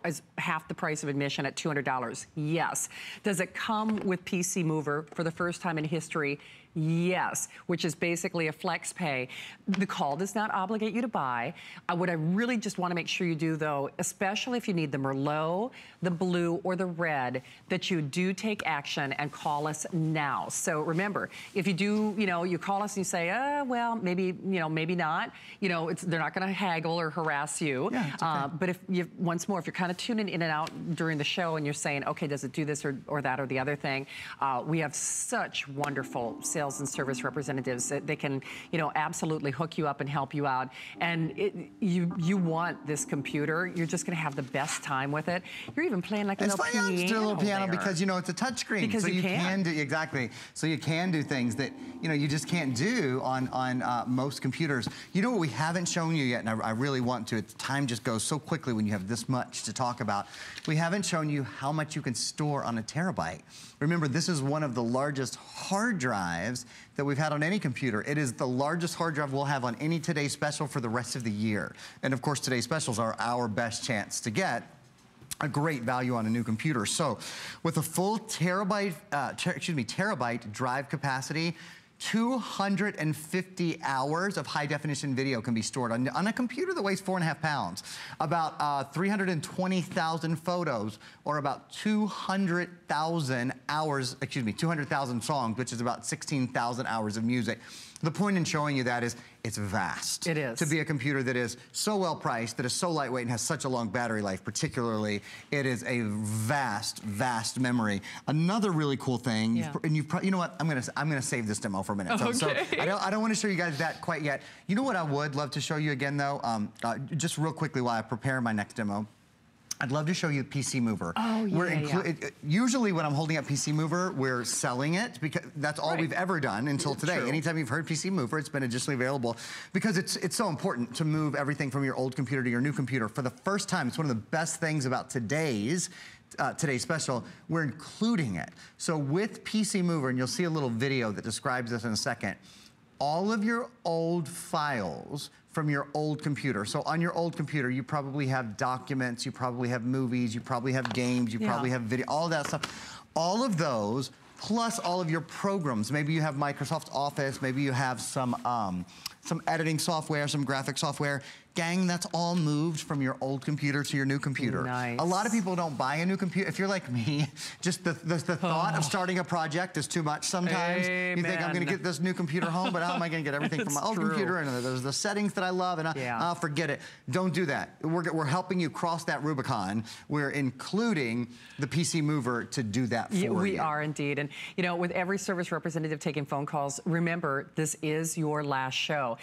is half the price of admission at $200? Yes. Does it come with Pcmover for the first time in history? Yes, which is basically a flex pay. The call does not obligate you to buy. What I really just want to make sure you do, though, especially if you need the Merlot, the blue, or the red, that you do take action and call us now. So remember, if you do, you call us and you say, well, maybe, maybe not. They're not going to haggle or harass you. Yeah, it's okay. But if once more, if you're kind of tuning in and out during the show and you're saying, okay, does it do this or that or the other thing? We have such wonderful sales and service representatives. They can, absolutely hook you up and help you out. And you want this computer. You're just going to have the best time with it. You're even playing like a little piano. It's a little piano because, it's a touch screen. Because so you can do, exactly. So you can do things that, you just can't do on most computers. You know what we haven't shown you yet, and I really want to. Time just goes so quickly when you have this much to talk about. We haven't shown you how much you can store on a terabyte. Remember, this is one of the largest hard drives that we've had on any computer. It is the largest hard drive we'll have on any Today Special for the rest of the year. And of course, Today Specials are our best chance to get a great value on a new computer. So with a full terabyte drive capacity, 250 hours of high-definition video can be stored on a computer that weighs 4.5 pounds. About 320,000 photos, or about 200,000 hours, 200,000 songs, which is about 16,000 hours of music. The point in showing you that is it's vast. It is. To be a computer that is so well priced, that is so lightweight and has such a long battery life, particularly, it is a vast, vast memory. Another really cool thing, and you know what? I'm gonna save this demo for a minute. So I don't want to show you guys that quite yet. You know what I would love to show you again though? Just real quickly while I prepare my next demo. I'd love to show you Pcmover. Oh, yeah, usually when I'm holding up Pcmover, we're selling it because that's all we've ever done until today. True. Anytime you've heard Pcmover, it's been additionally available because it's so important to move everything from your old computer to your new computer. For the first time, it's one of the best things about today's special, we're including it. So with Pcmover, and you'll see a little video that describes this in a second, all of your old files from your old computer. So on your old computer, you probably have documents, you probably have movies, you probably have games, you probably have video, all that stuff. All of those, plus all of your programs. Maybe you have Microsoft Office, maybe you have some editing software, some graphic software. Gang, that's all moved from your old computer to your new computer. Nice. A lot of people don't buy a new computer. If you're like me, just the thought of starting a project is too much sometimes. You think, I'm gonna get this new computer home, but how am I gonna get everything from my old computer? And there's the settings that I love, and I'll forget it. Don't do that. We're helping you cross that Rubicon. We're including the Pcmover to do that for you. We are indeed. And you know, with every service representative taking phone calls, remember, this is your last show.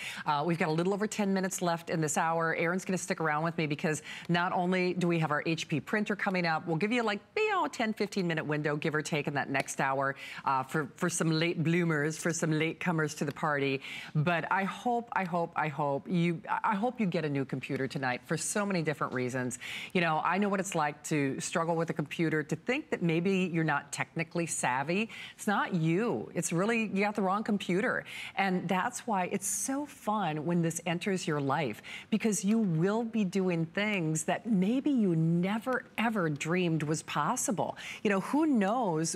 We've got a little over 10 minutes left in this hour. Aaron's going to stick around with me because not only do we have our HP printer coming up, we'll give you like, you know, a 10-15 minute window, give or take, in that next hour for some late bloomers, for some late comers to the party. But I hope you get a new computer tonight for so many different reasons. You know, I know what it's like to struggle with a computer, to think that maybe you're not technically savvy. It's not you. It's really, you got the wrong computer. And that's why it's so fun when this enters your life, because you will be doing things that maybe you never ever dreamed was possible. You know, who knows?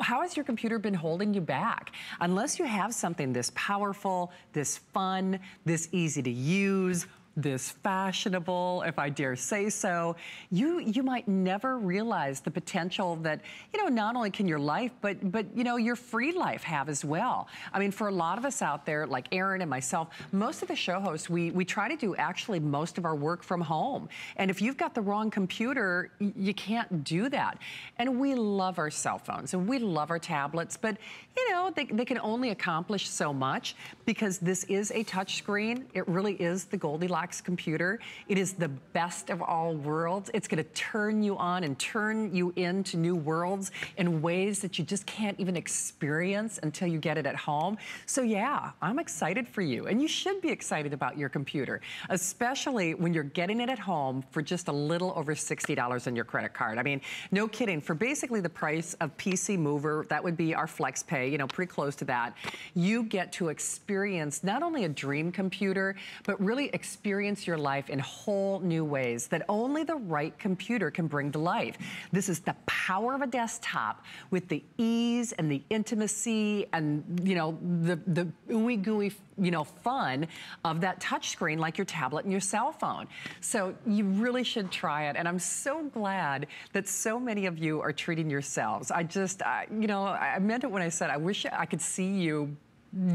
How has your computer been holding you back? Unless you have something this powerful, this fun, this easy to use, this fashionable, if I dare say so, you might never realize the potential that, you know, not only can your life, but you know, your free life have as well. I mean, for a lot of us out there, like Aaron and myself, most of the show hosts, we try to do actually most of our work from home. And if you've got the wrong computer, you can't do that. And we love our cell phones and we love our tablets, but you know, they can only accomplish so much because this is a touch screen. It really is the Goldilocks computer. It is the best of all worlds. It's going to turn you on and turn you into new worlds in ways that you just can't even experience until you get it at home. So yeah, I'm excited for you, and you should be excited about your computer, especially when you're getting it at home for just a little over $60 on your credit card. I mean, no kidding. For basically the price of Pcmover, that would be our flex pay, you know, pretty close to that, you get to experience not only a dream computer, but really experience your life in whole new ways that only the right computer can bring to life. This is the power of a desktop with the ease and the intimacy and, you know, the ooey gooey, you know, fun of that touch screen like your tablet and your cell phone. So you really should try it. And I'm so glad that so many of you are treating yourselves. You know, I meant it when I said I wish I could see you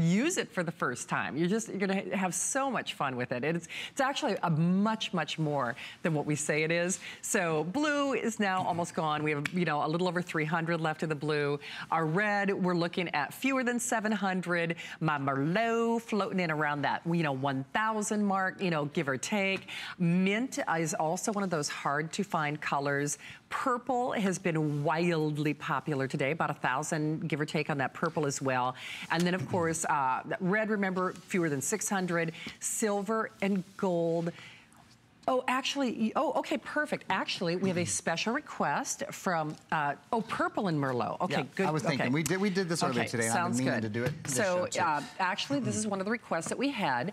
use it for the first time. You're going to have so much fun with it. It's actually a much more than what we say it is. So blue is now almost gone. We have, you know, a little over 300 left of the blue. Our red, we're looking at fewer than 700. My Merlot floating in around that, you know, 1,000 mark, you know, give or take. Mint is also one of those hard to find colors. Purple has been wildly popular today, about 1,000, give or take, on that purple as well. And then, of course, red, remember, fewer than 600. Silver and gold. Oh, actually, okay, perfect. Actually, we have a special request from, purple and Merlot. Okay, good. I was thinking, we did this earlier today, and I've been meaning to do it. So, actually, this is one of the requests that we had.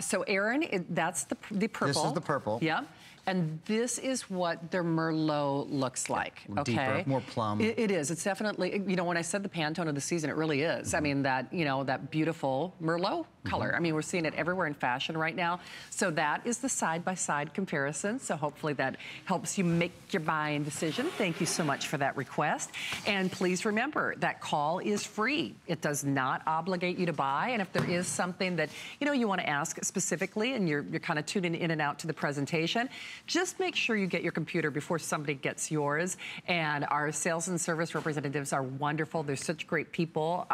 So, Aaron, that's the purple. This is the purple. Yeah. And this is what their Merlot looks like, okay? Deeper, more plum. It is. It's definitely, you know, when I said the Pantone of the season, it really is. I mean, that, you know, that beautiful Merlot color. I mean, we're seeing it everywhere in fashion right now. So that is the side-by-side comparison. So hopefully that helps you make your buying decision. Thank you so much for that request. And please remember, that call is free. It does not obligate you to buy. And if there is something that, you know, you want to ask specifically and you're kind of tuning in and out to the presentation, just make sure you get your computer before somebody gets yours. And our sales and service representatives are wonderful. They're such great people.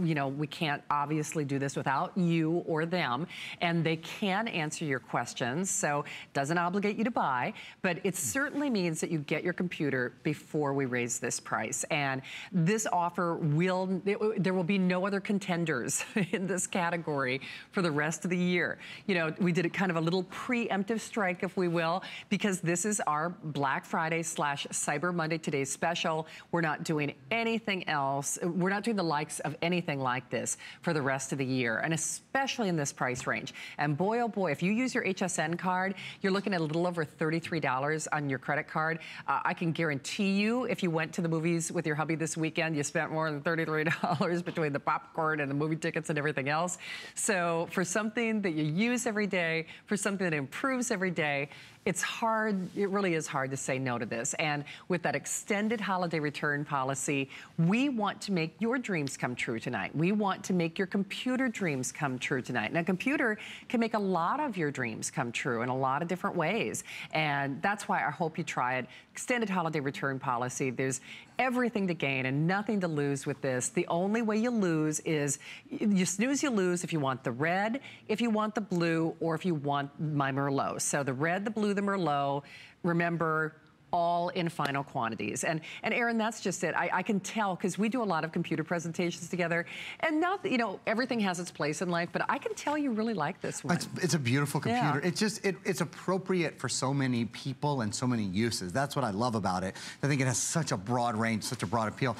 You know, we can't obviously do this without you or them, and they can answer your questions. So it doesn't obligate you to buy, but it certainly means that you get your computer before we raise this price. And this offer there will be no other contenders in this category for the rest of the year. You know, we did a kind of a little preemptive strike, if we will, because this is our Black Friday / Cyber Monday today's special. We're not doing anything else. We're not doing the likes of anything like this for the rest of the year, and especially in this price range. And boy, oh boy, if you use your HSN card, you're looking at a little over $33 on your credit card. I can guarantee you, if you went to the movies with your hubby this weekend, you spent more than $33 between the popcorn and the movie tickets and everything else. So for something that you use every day, for something that improves every day, it's hard, it really is hard to say no to this. And with that extended holiday return policy, we want to make your dreams come true tonight. We want to make your computer dreams come true tonight. Now, a computer can make a lot of your dreams come true in a lot of different ways. And that's why I hope you try it. Extended holiday return policy. There's everything to gain and nothing to lose with this. The only way you lose is, you snooze, you lose if you want the red, if you want the blue, or if you want my Merlot. So the red, the blue, the Merlot, remember, all in final quantities. And Aaron, that's just it. I can tell, because we do a lot of computer presentations together, and not that, you know, everything has its place in life, but I can tell you really like this one. It's a beautiful computer. Yeah. It's just, it's appropriate for so many people and so many uses. That's what I love about it. I think it has such a broad range, such a broad appeal.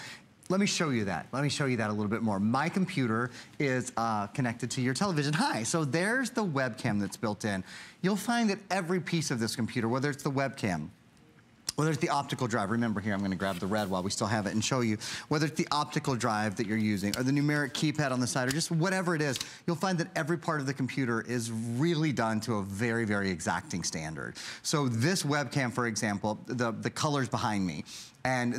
Let me show you that. Let me show you that a little bit more. My computer is connected to your television. Hi, so there's the webcam that's built in. You'll find that every piece of this computer, whether it's the webcam, whether it's the optical drive, remember here, I'm gonna grab the red while we still have it and show you, whether it's the optical drive that you're using or the numeric keypad on the side or just whatever it is, you'll find that every part of the computer is really done to a very, very exacting standard. So this webcam, for example, the colors behind me, and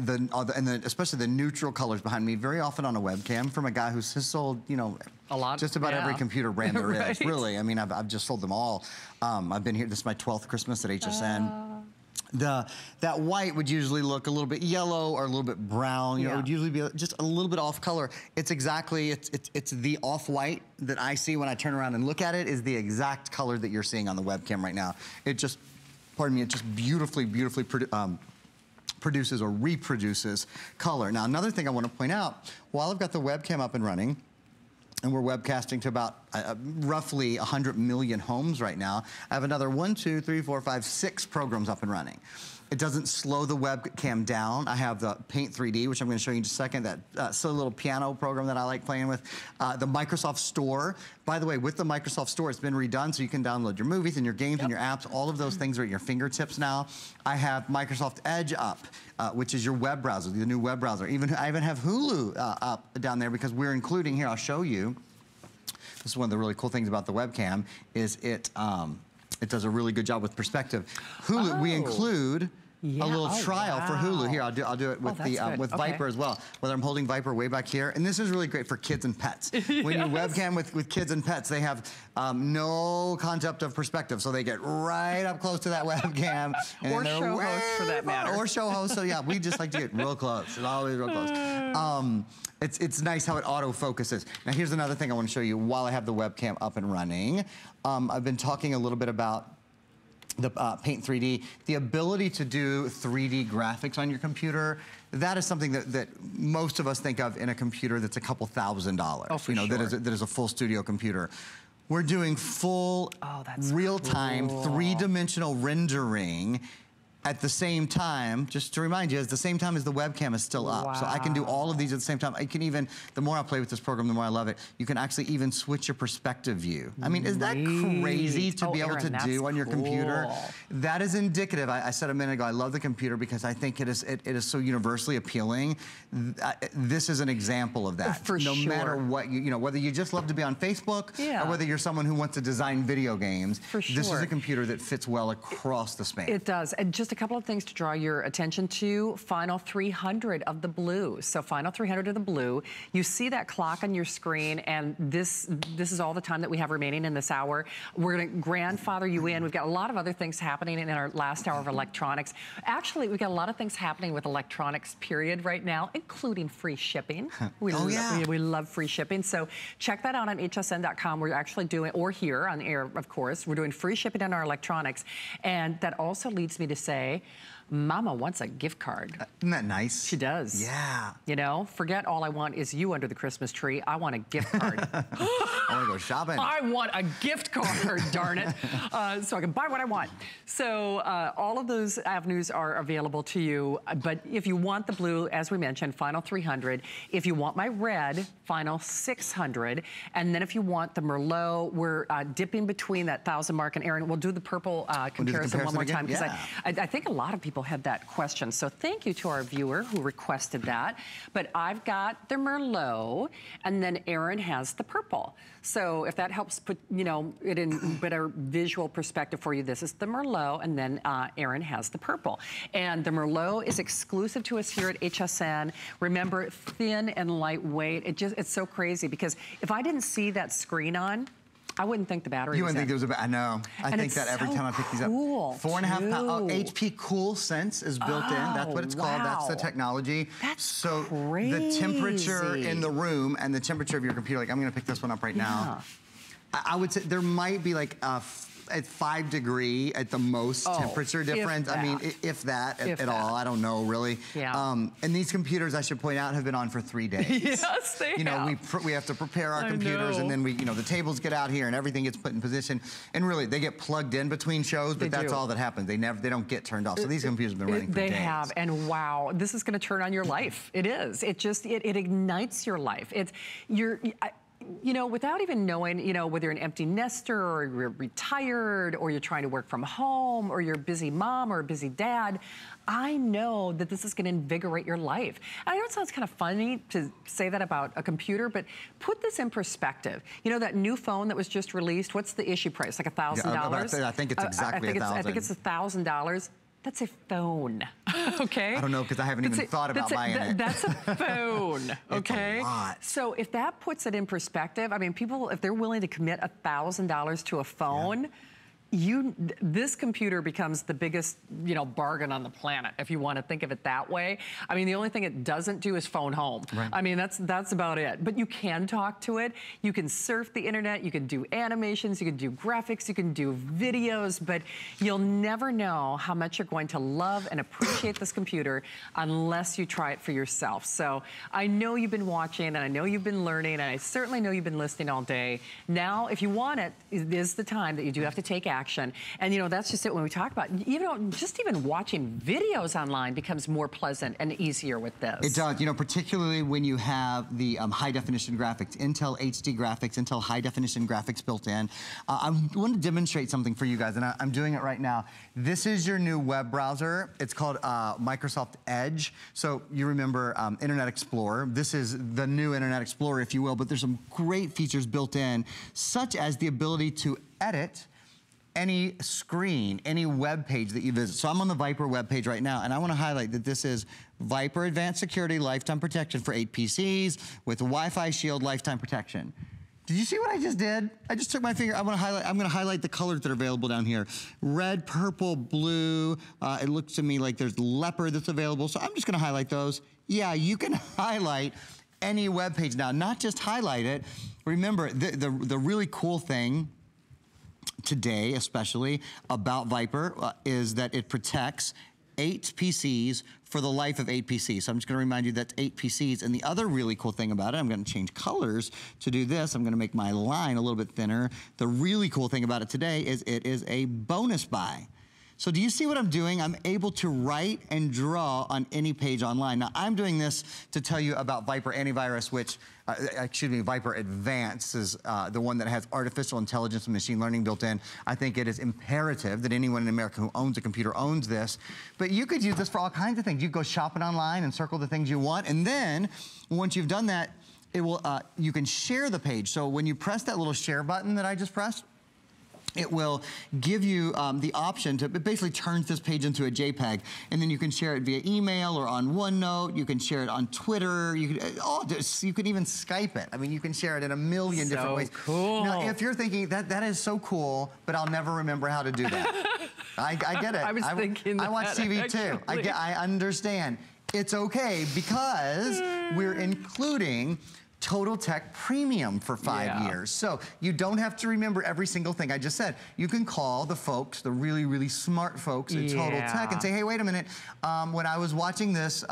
especially the neutral colors behind me, very often on a webcam from a guy who's sold, you know, a lot, just about every computer brand there right. is, really. I mean, I've just sold them all. I've been here, this is my 12th Christmas at HSN. That white would usually look a little bit yellow or a little bit brown. You know, it would usually be just a little bit off color. It's exactly, it's the off-white that I see when I turn around and look at it is the exact color that you're seeing on the webcam right now. It just, pardon me, it just beautifully produces or reproduces color. Now, another thing I want to point out, while I've got the webcam up and running, and we're webcasting to about roughly 100 million homes right now, I have another 1, 2, 3, 4, 5, 6 programs up and running. It doesn't slow the webcam down. I have the Paint 3D, which I'm gonna show you in just a second, that silly little piano program that I like playing with. The Microsoft Store. By the way, with the Microsoft Store, it's been redone so you can download your movies and your games and your apps. All of those things are at your fingertips now. I have Microsoft Edge up, which is your web browser, the new web browser. I even have Hulu up down there because we're including, here, I'll show you. This is one of the really cool things about the webcam, is it does a really good job with perspective. Hulu, we include a little trial for Hulu. Here, I'll do it with with Vipre as well. Whether I'm holding Vipre way back here, and this is really great for kids and pets. When you webcam with kids and pets, they have no concept of perspective, so they get right up close to that webcam. And or show host, for that matter. Or show host. So yeah, we just like to get real close. It's always real close. It's nice how it auto focuses. Now here's another thing I want to show you while I have the webcam up and running. I've been talking a little bit about the Paint 3D, the ability to do 3D graphics on your computer. That is something that most of us think of in a computer that's a couple $1,000s. Oh, for sure. That is a full studio computer. We're doing full real-time 3-dimensional rendering at the same time, just to remind you, at the same time as the webcam is still up. Wow. So I can do all of these at the same time. I can even, the more I play with this program, the more I love it. You can actually even switch your perspective view. I mean, is that crazy to be able to do on your computer? That is indicative. I said a minute ago, I love the computer because I think it is so universally appealing. This is an example of that. For sure. No matter what, you know, whether you just love to be on Facebook or whether you're someone who wants to design video games, this is a computer that fits well across the span. It does. And just a couple of things to draw your attention to. Final 300 of the blue. So final 300 of the blue. You see that clock on your screen, and this is all the time that we have remaining in this hour. We're going to grandfather you in. We've got a lot of other things happening in our last hour of electronics. Actually, we've got a lot of things happening with electronics, period, right now, including free shipping. We love free shipping. So check that out on hsn.com. We're actually doing, or here on the air, of course, we're doing free shipping on our electronics. And that also leads me to say, Mama wants a gift card. Isn't that nice? She does. Yeah. You know, forget all I want is you under the Christmas tree. I want a gift card. I want to go shopping. I want a gift card, darn it, so I can buy what I want. So all of those avenues are available to you. But if you want the blue, as we mentioned, final 300. If you want my red, final 600. And then if you want the Merlot, we're dipping between that 1,000 mark. And Aaron, we'll do the purple comparison one more time, because I think a lot of people had that question. So thank you to our viewer who requested that. But I've got the Merlot, and then Aaron has the purple. So if that helps put, you know, it in better visual perspective for you, this is the Merlot, and then Aaron has the purple. And the Merlot is exclusive to us here at HSN. Remember, thin and lightweight. It's so crazy, because if I didn't see that screen on, I wouldn't think the battery You was wouldn't think there was a I know. I think that every time I pick these up. 4.5 pounds. HP Cool Sense is built in. That's what it's called. That's the technology. That's so crazy. The temperature in the room and the temperature of your computer, like I'm going to pick this one up right now. I would say there might be like a 5 degree at the most temperature difference. I mean, if that at all. I don't know, really. Yeah. And these computers, I should point out, have been on for 3 days. Yes, they You know, we have to prepare our computers, and then you know, the tables get out here, and everything gets put in position. And really, they get plugged in between shows, but that's all that happens. They don't get turned off. So these computers have been running for days. They have, and wow, this is going to turn on your life. It is. It just it ignites your life. You know, without even knowing, you know, whether you're an empty nester or you're retired or you're trying to work from home or you're a busy mom or a busy dad, I know that this is going to invigorate your life. And I know it sounds kind of funny to say that about a computer, but put this in perspective. You know, that new phone that was just released, what's the issue price? Like $1,000? I think it's exactly $1,000. I think it's $1,000. That's a phone, okay? I don't know, because I haven't even thought about buying it. That's a phone, okay? It's a lot. So if that puts it in perspective, I mean, people, if they're willing to commit $1,000 to a phone, this computer becomes the biggest, you know, bargain on the planet, if you want to think of it that way. I mean, the only thing it doesn't do is phone home. Right. I mean, that's about it. But you can talk to it. You can surf the internet. You can do animations. You can do graphics. You can do videos. But you'll never know how much you're going to love and appreciate this computer unless you try it for yourself. So I know you've been watching, and I know you've been learning, and I certainly know you've been listening all day. Now, if you want it, it is the time that you do have to take action. And, you know, that's just it when we talk about, you know, just even watching videos online becomes more pleasant and easier with this. It does, you know, particularly when you have the high definition graphics, Intel HD graphics, Intel high definition graphics built in. I want to demonstrate something for you guys, and I'm doing it right now. This is your new web browser. It's called Microsoft Edge. So you remember Internet Explorer. This is the new Internet Explorer, if you will, but there's some great features built in, such as the ability to edit any screen, any web page that you visit. So I'm on the Vipre web page right now, and I want to highlight that this is Vipre Advanced Security Lifetime Protection for 8 PCs with Wi-Fi Shield Lifetime Protection. Did you see what I just did? I just took my finger. I'm going to highlight the colors that are available down here. Red, purple, blue. It looks to me like there's leopard that's available. So I'm just going to highlight those. Yeah, you can highlight any web page now, not just highlight it. Remember, the really cool thing today, especially, about Vipre is that it protects 8 PCs for the life of 8 PCs. So I'm just going to remind you that's 8 PCs. And the other really cool thing about it, I'm going to change colors to do this. I'm going to make my line a little bit thinner. The really cool thing about it today is it is a bonus buy. So do you see what I'm doing? I'm able to write and draw on any page online. Now, I'm doing this to tell you about Vipre Antivirus, which, Vipre Advanced is the one that has artificial intelligence and machine learning built in. I think it is imperative that anyone in America who owns a computer owns this. But you could use this for all kinds of things. You go shopping online and circle the things you want, and then once you've done that, it will, you can share the page. So when you press that little share button that I just pressed, it will give you the option to, it basically turns this page into a JPEG, and then you can share it via email or on OneNote. You can share it on Twitter. You can even Skype it. I mean, you can share it in a million different ways. Cool. Now, if you're thinking that is so cool, but I'll never remember how to do that. I get it. I was thinking I watch TV too. I understand. It's okay because we're including Total Tech Premium for 5 years. So you don't have to remember every single thing I just said. You can call the folks, the really, really smart folks at Total Tech and say, hey, wait a minute, when I was watching this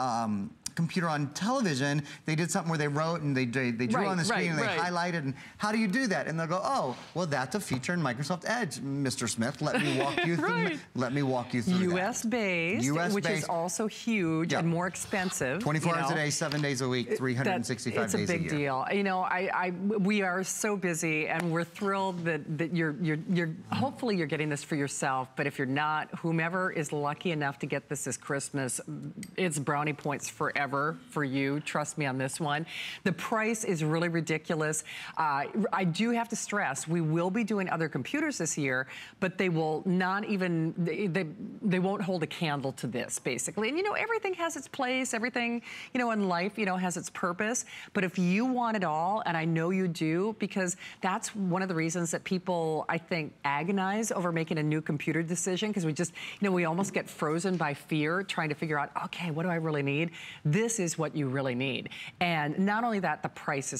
computer on television, they did something where they wrote and they drew on the screen and they highlighted, and how do you do that? And they'll go, oh, well, that's a feature in Microsoft Edge, Mr. Smith. Let me walk you through let me walk you through US-based, which is also huge and more expensive. 24 hours a day, 7 days a week, 365 days a year. It's a big deal. You know, we are so busy, and we're thrilled that you're hopefully you're getting this for yourself, but if you're not, whomever is lucky enough to get this Christmas, it's brownie points forever for you. Trust me on this one. The price is really ridiculous. I do have to stress, we will be doing other computers this year, but they will not even, they won't hold a candle to this, basically. And you know, everything has its place, everything, you know, in life, you know, has its purpose. But if you want it all, and I know you do, because that's one of the reasons that people, I think, agonize over making a new computer decision, because we just, you know, we almost get frozen by fear trying to figure out, okay, what do I really need? This is what you really need. And not only that, the price is